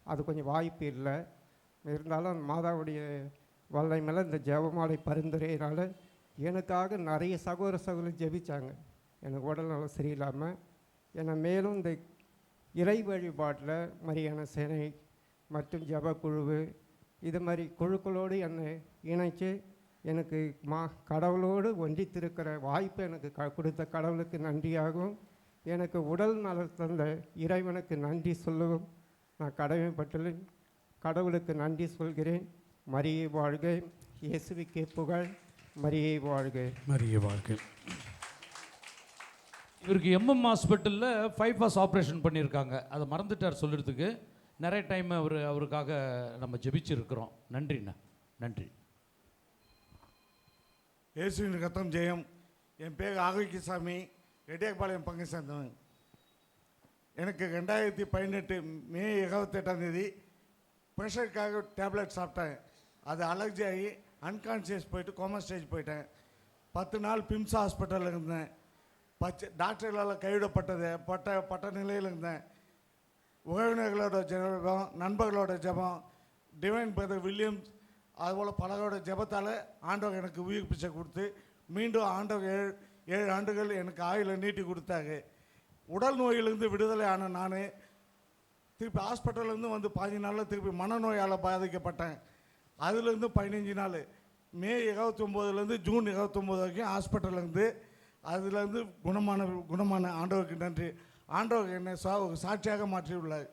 அது கொஞ்சம் வாய்ப்பு இல்லை. இருந்தாலும் மாதாவுடைய வல்லை மேலே இந்த ஜெபமாலை பரிந்துரையினால் எனக்காக நிறைய சகோதர சகோதரி ஜெபிச்சாங்க. எனக்கு உடல்நல சரியில்லாமல் என்னை மேலும் இந்த இறை வழிபாட்டில் மரியான சேனை மற்றும் ஜபக்குழு இது மாதிரி குழுக்களோடு என்னை இணைச்சு எனக்கு கடவுளோடு ஒன்றித்திருக்கிற வாய்ப்பை எனக்கு கொடுத்த கடவுளுக்கு நன்றியாகவும், எனக்கு உடல் நல தந்த இறைவனுக்கு நன்றி சொல்லவும் நான் கடமைப்பட்டுள்ளேன். கடவுளுக்கு நன்றி சொல்கிறேன். மரியே வாழ்க. இயேசுவுக்கே புகழ். மரியே வாழ்க. மரியே வாழ்க. இவருக்கு எம்எம் ஹாஸ்பிட்டலில் 5 பாஸ் ஆப்ரேஷன் பண்ணியிருக்காங்க. அதை மறந்துட்டார் சொல்கிறதுக்கு. நிறைய டைம் அவருக்காக நம்ம ஜெபிச்சிருக்கிறோம். நன்றிண்ணா, நன்றி. இயேசுவின் ரத்தம் ஜெயம். என் பேர் ஆரோக்கியசாமி, ரெட்டியார்பாளையம் பங்கு சேர்ந்தவன். எனக்கு 2018 மே 28 ப்ரெஷருக்காக டேப்லெட் சாப்பிட்டேன். அது அலர்ஜி ஆகி அன்கான்ஷியஸ் போயிட்டு கோமா ஸ்டேஜ் போயிட்டேன். 10 நாள் பிம்ஸ் ஹாஸ்பிட்டலில் இருந்தேன். டாக்டர்களால் கைவிடப்பட்டது பட்ட நிலையில் இருந்தேன். உறவினர்களோட ஜெபம், நண்பர்களோட ஜெபம், டிவைன் பிரதர் வில்லியம்ஸ், அதுபோல் பலரோட ஜெபத்தால் ஆண்டவர் எனக்கு உயிர் பிச்சை கொடுத்து மீண்டும் ஆண்டவர் 7 ஆண்டுகள் எனக்கு ஆயுளை நீட்டி கொடுத்தாங்க. உடல் நோயிலிருந்து விடுதலை ஆன நான் திருப்பி ஹாஸ்பிட்டல்லேருந்து வந்து 15 நாளில் திருப்பி மனநோயால் பாதிக்கப்பட்டேன். அதுலேருந்து 15 நாள், மே 29லேருந்து ஜூன் 29 வரைக்கும் ஹாஸ்பிட்டல்லேருந்து, அதுலேருந்து குணமான ஆண்டவருக்கு நன்றி. ஆண்டவர் என்னை ஒரு சாட்சியாக மாற்றியுள்ளார்.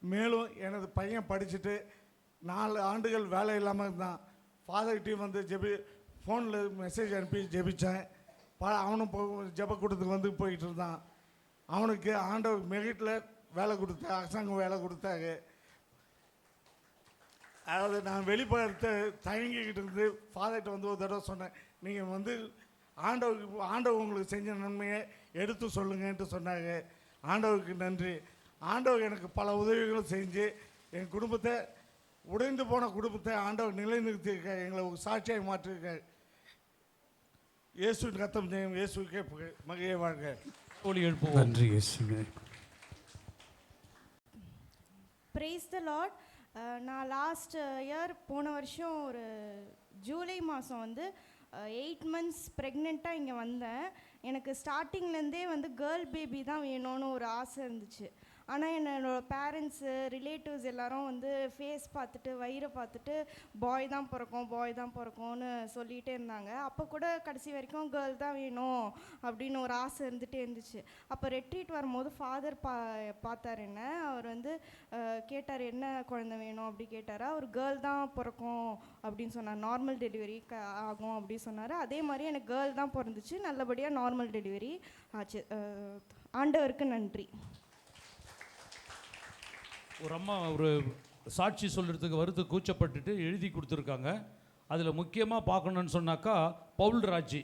மேலும் எனது பையன் படிச்சுட்டு 4 ஆண்டுகள் வேலை இல்லாமல் இருந்தான். ஃபாதர்கிட்டையும் வந்து ஃபோனில் மெசேஜ் அனுப்பி ஜெபித்தேன். அவனும் ஜெப கூட்டத்துக்கு வந்து போயிட்டு இருந்தான். அவனுக்கு ஆண்டவர் மெரிட்டில் வேலை கொடுத்தாரு, அரசாங்கம் வேலை கொடுத்தாரு. அதாவது நான் வெளிப்படுத்த தயங்கிக்கிட்டு இருந்து ஃபாதர்கிட்ட வந்து ஒரு தடவை சொன்னேன், நீங்கள் வந்து ஆண்டவர் உங்களுக்கு செஞ்ச நன்மையை எடுத்து சொல்லுங்கன்ட்டு சொன்னாங்க. ஆண்டவருக்கு நன்றி. ஆண்டவர் எனக்கு பல உதவிகளும் செஞ்சு என் குடும்பத்தை, உடைந்து போன குடும்பத்தை ஆண்டவர் நிலைநிறுத்தியிருக்க, எங்களை ஒரு சாட்சியாக மாற்றிருக்க. இயேசுவின் ரத்தம் ஜெயம், இயேசுக்கே மகிழ வாழ்க. நன்றி இயேசுவே. Praise the Lord. நான் லாஸ்ட் இயர் போன வருஷம் ஒரு ஜூலை மாதம் வந்து 8 months ப்ரெக்னெண்ட்டாக இங்கே வந்தேன். எனக்கு ஸ்டார்டிங்லேருந்தே வந்து கேர்ள் பேபி தான் வேணும்னு ஒரு ஆசை இருந்துச்சு. ஆனால் என்னோடய பேரண்ட்ஸு, ரிலேட்டிவ்ஸ் எல்லாரும் வந்து ஃபேஸ் பார்த்துட்டு, வயிறை பார்த்துட்டு பாய் தான் பிறக்கும்னு சொல்லிகிட்டே இருந்தாங்க. அப்போ கூட கடைசி வரைக்கும் கேர்ள் தான் வேணும் அப்படின்னு ஒரு ஆசை இருந்துகிட்டே இருந்துச்சு. அப்போ ரெட்ரீட் வரும்போது ஃபாதர் பார்த்தார் என்ன. அவர் வந்து கேட்டார், என்ன குழந்தை வேணும் அப்படி கேட்டார். அவர் கேர்ள் தான் பிறக்கும் அப்படின்னு சொன்னார், நார்மல் டெலிவரி ஆகும் அப்படி சொன்னார். அதே மாதிரி எனக்கு கேர்ள் தான் பிறந்துச்சு, நல்லபடியாக நார்மல் டெலிவரி ஆச்சு. ஆண்டவருக்கு நன்றி. ஒரு அம்மா ஒரு சாட்சி சொல்கிறதுக்கு வருது கூச்சப்பட்டுட்டு எழுதி கொடுத்துருக்காங்க. அதில் முக்கியமாக பார்க்கணுன்னு சொன்னாக்கா பவுல் ராஜி,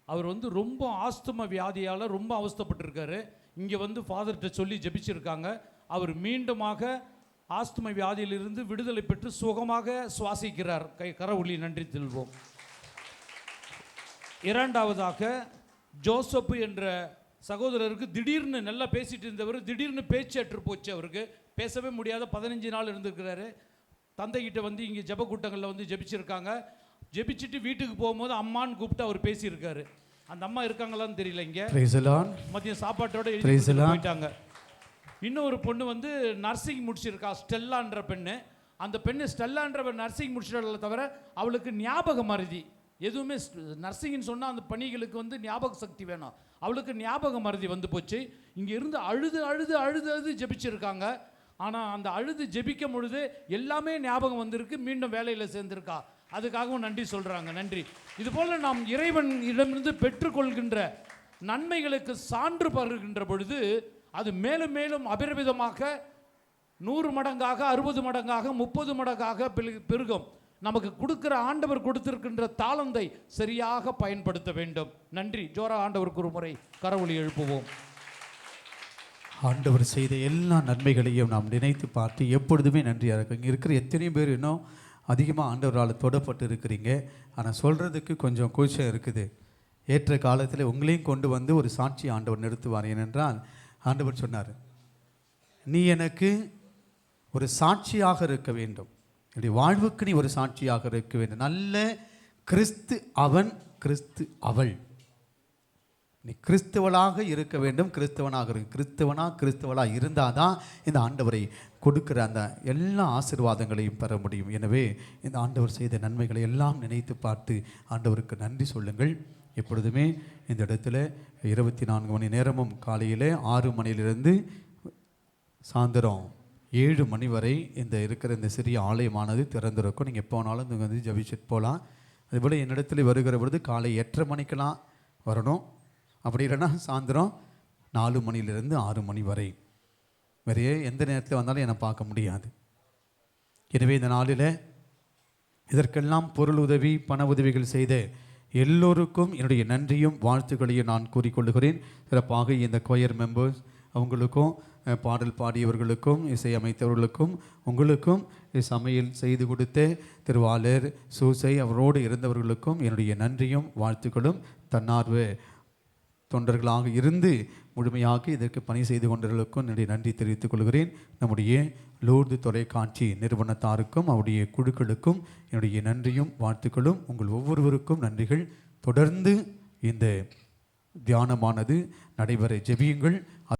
அவர் வந்து ரொம்ப ஆஸ்தும வியாதியால் ரொம்ப அவஸ்தைப்பட்டிருக்காரு. இங்கே வந்து ஃபாதர்கிட்ட சொல்லி ஜெபிச்சிருக்காங்க. அவர் மீண்டுமாக ஆஸ்தும வியாதியிலிருந்து விடுதலை பெற்று சுகமாக சுவாசிக்கிறார். கரவொலி நன்றி செல்வோம். இரண்டாவதாக ஜோசப் என்ற சகோதரருக்கு திடீர்னு நல்லா பேசிட்டு இருந்தவர் திடீர்னு பேச்சற்று போச்சு. அவருக்கு பேசவே முடியாத 15 நாள் இருந்திருக்கிறாரு. தந்தைகிட்ட வந்து இங்கே ஜெப கூட்டங்களில் வந்து ஜெபிச்சிருக்காங்க. ஜெபிச்சுட்டு வீட்டுக்கு போகும்போது அம்மான்னு கூப்பிட்டு அவர் பேசியிருக்காரு. அந்த அம்மா இருக்காங்களான்னு தெரியல. இங்கே மதியம் சாப்பாட்டோட போயிட்டாங்க. இன்னொரு பொண்ணு வந்து நர்சிங் முடிச்சிருக்கா, ஸ்டெல்லான்ற பெண்ணு. அந்த பெண்ணு ஸ்டெல்லான்ற நர்சிங் முடிச்சிடல தவிர அவளுக்கு ஞாபக மறதி எதுவுமே. நர்சிங்னு சொன்னால் அந்த பணிகளுக்கு வந்து ஞாபக சக்தி வேணும். அவளுக்கு ஞாபக மறதி வந்து போச்சு. இங்கே இருந்து அழுது ஜெபிச்சிருக்காங்க. ஆனால் அந்த அழுது ஜெபிக்கும் பொழுது எல்லாமே ஞாபகம் வந்திருக்கு. மீண்டும் வேலையில் சேர்ந்திருக்கா. அதுக்காகவும் நன்றி சொல்கிறாங்க. நன்றி. இதுபோல் நாம் இறைவன் இடமிருந்து பெற்றுக்கொள்கின்ற நன்மைகளுக்கு சான்று பருகின்ற பொழுது அது மேலும் மேலும் அபரிவிதமாக 100 மடங்காக, 60 மடங்காக, 30 மடங்காக பெருகும். நமக்கு கொடுக்கிற ஆண்டவர் கொடுத்திருக்கின்ற தாளந்தை சரியாக பயன்படுத்த வேண்டும். நன்றி. ஜோரா ஆண்டவருக்கு ஒரு முறை கரவொலி எழுப்புவோம். ஆண்டவர் செய்த எல்லா நன்மைகளையும் நாம் நினைத்து பார்த்து எப்பொழுதுமே நன்றியாக இருக்கு. இங்கே இருக்கிற எத்தனையோ பேர் இன்னும் அதிகமாக ஆண்டவரால் தொடப்பட்டு இருக்கிறீங்க. ஆனால் சொல்கிறதுக்கு கொஞ்சம் கூச்சம் இருக்குது. ஏற்ற காலத்தில் உங்களையும் கொண்டு வந்து ஒரு சாட்சி ஆண்டவர் நிறுத்துவார். ஏனென்றால் ஆண்டவர் சொன்னார், நீ எனக்கு ஒரு சாட்சியாக இருக்க வேண்டும், என்னுடைய வாழ்வுக்கு நீ ஒரு சாட்சியாக இருக்க வேண்டும். நல்ல கிறிஸ்து அவன், கிறிஸ்து அவள். நீ கிறிஸ்தவளாக இருக்க வேண்டும், கிறிஸ்தவனாக இருக்கு. கிறிஸ்தவளாக இருந்தால் தான் இந்த ஆண்டவரை கொடுக்குற அந்த எல்லா ஆசீர்வாதங்களையும் பெற முடியும். எனவே இந்த ஆண்டவர் செய்த நன்மைகளை எல்லாம் நினைத்து பார்த்து ஆண்டவருக்கு நன்றி சொல்லுங்கள். எப்பொழுதுமே இந்த இடத்துல 24 மணி நேரமும் காலையில் 6 மணியிலிருந்து சாயந்தரம் 7 மணி வரை இருக்கிற இந்த சிறிய ஆலயமானது திறந்திருக்கும். நீங்கள் எப்போனாலும் இங்கே வந்து ஜபிச்சுட்டு போகலாம். அதுபோல் என்னிடத்துல வருகிற பொழுது காலை 8:30 மணிக்கெல்லாம் வரணும். அப்படி இல்லைன்னா சாயந்தரம் 4 மணியிலிருந்து 6 மணி வரை. வேறையே எந்த நேரத்தில் வந்தாலும் என்னை பார்க்க முடியாது. எனவே இந்த நாளில் இதற்கெல்லாம் பொருள் உதவி, பண உதவிகள் செய்த எல்லோருக்கும் என்னுடைய நன்றியும் வாழ்த்துக்களையும் நான் கூறிக்கொள்கிறேன். சிறப்பாக இந்த கொயர் மெம்பர்ஸ் அவங்களுக்கும், பாடல் பாடியவர்களுக்கும், இசை அமைத்தவர்களுக்கும், உங்களுக்கும் சமையல் செய்து கொடுத்த திருவாளர் சூசை அவரோடு இருந்தவர்களுக்கும் என்னுடைய நன்றியும் வாழ்த்துக்களும். தன்னார்வ தொண்டர்களாக இருந்து முழுமையாக இதற்கு பணி செய்து கொண்டவர்களுக்கும் என்னுடைய நன்றி தெரிவித்துக் கொள்கிறேன். நம்முடைய லூர்து தொலைக்காட்சி நிறுவனத்தாருக்கும் அவருடைய குழுக்களுக்கும் என்னுடைய நன்றியும் வாழ்த்துக்களும். உங்கள் ஒவ்வொருவருக்கும் நன்றிகள். தொடர்ந்து இந்த தியானமானது நடைபெற ஜெபியுங்கள்.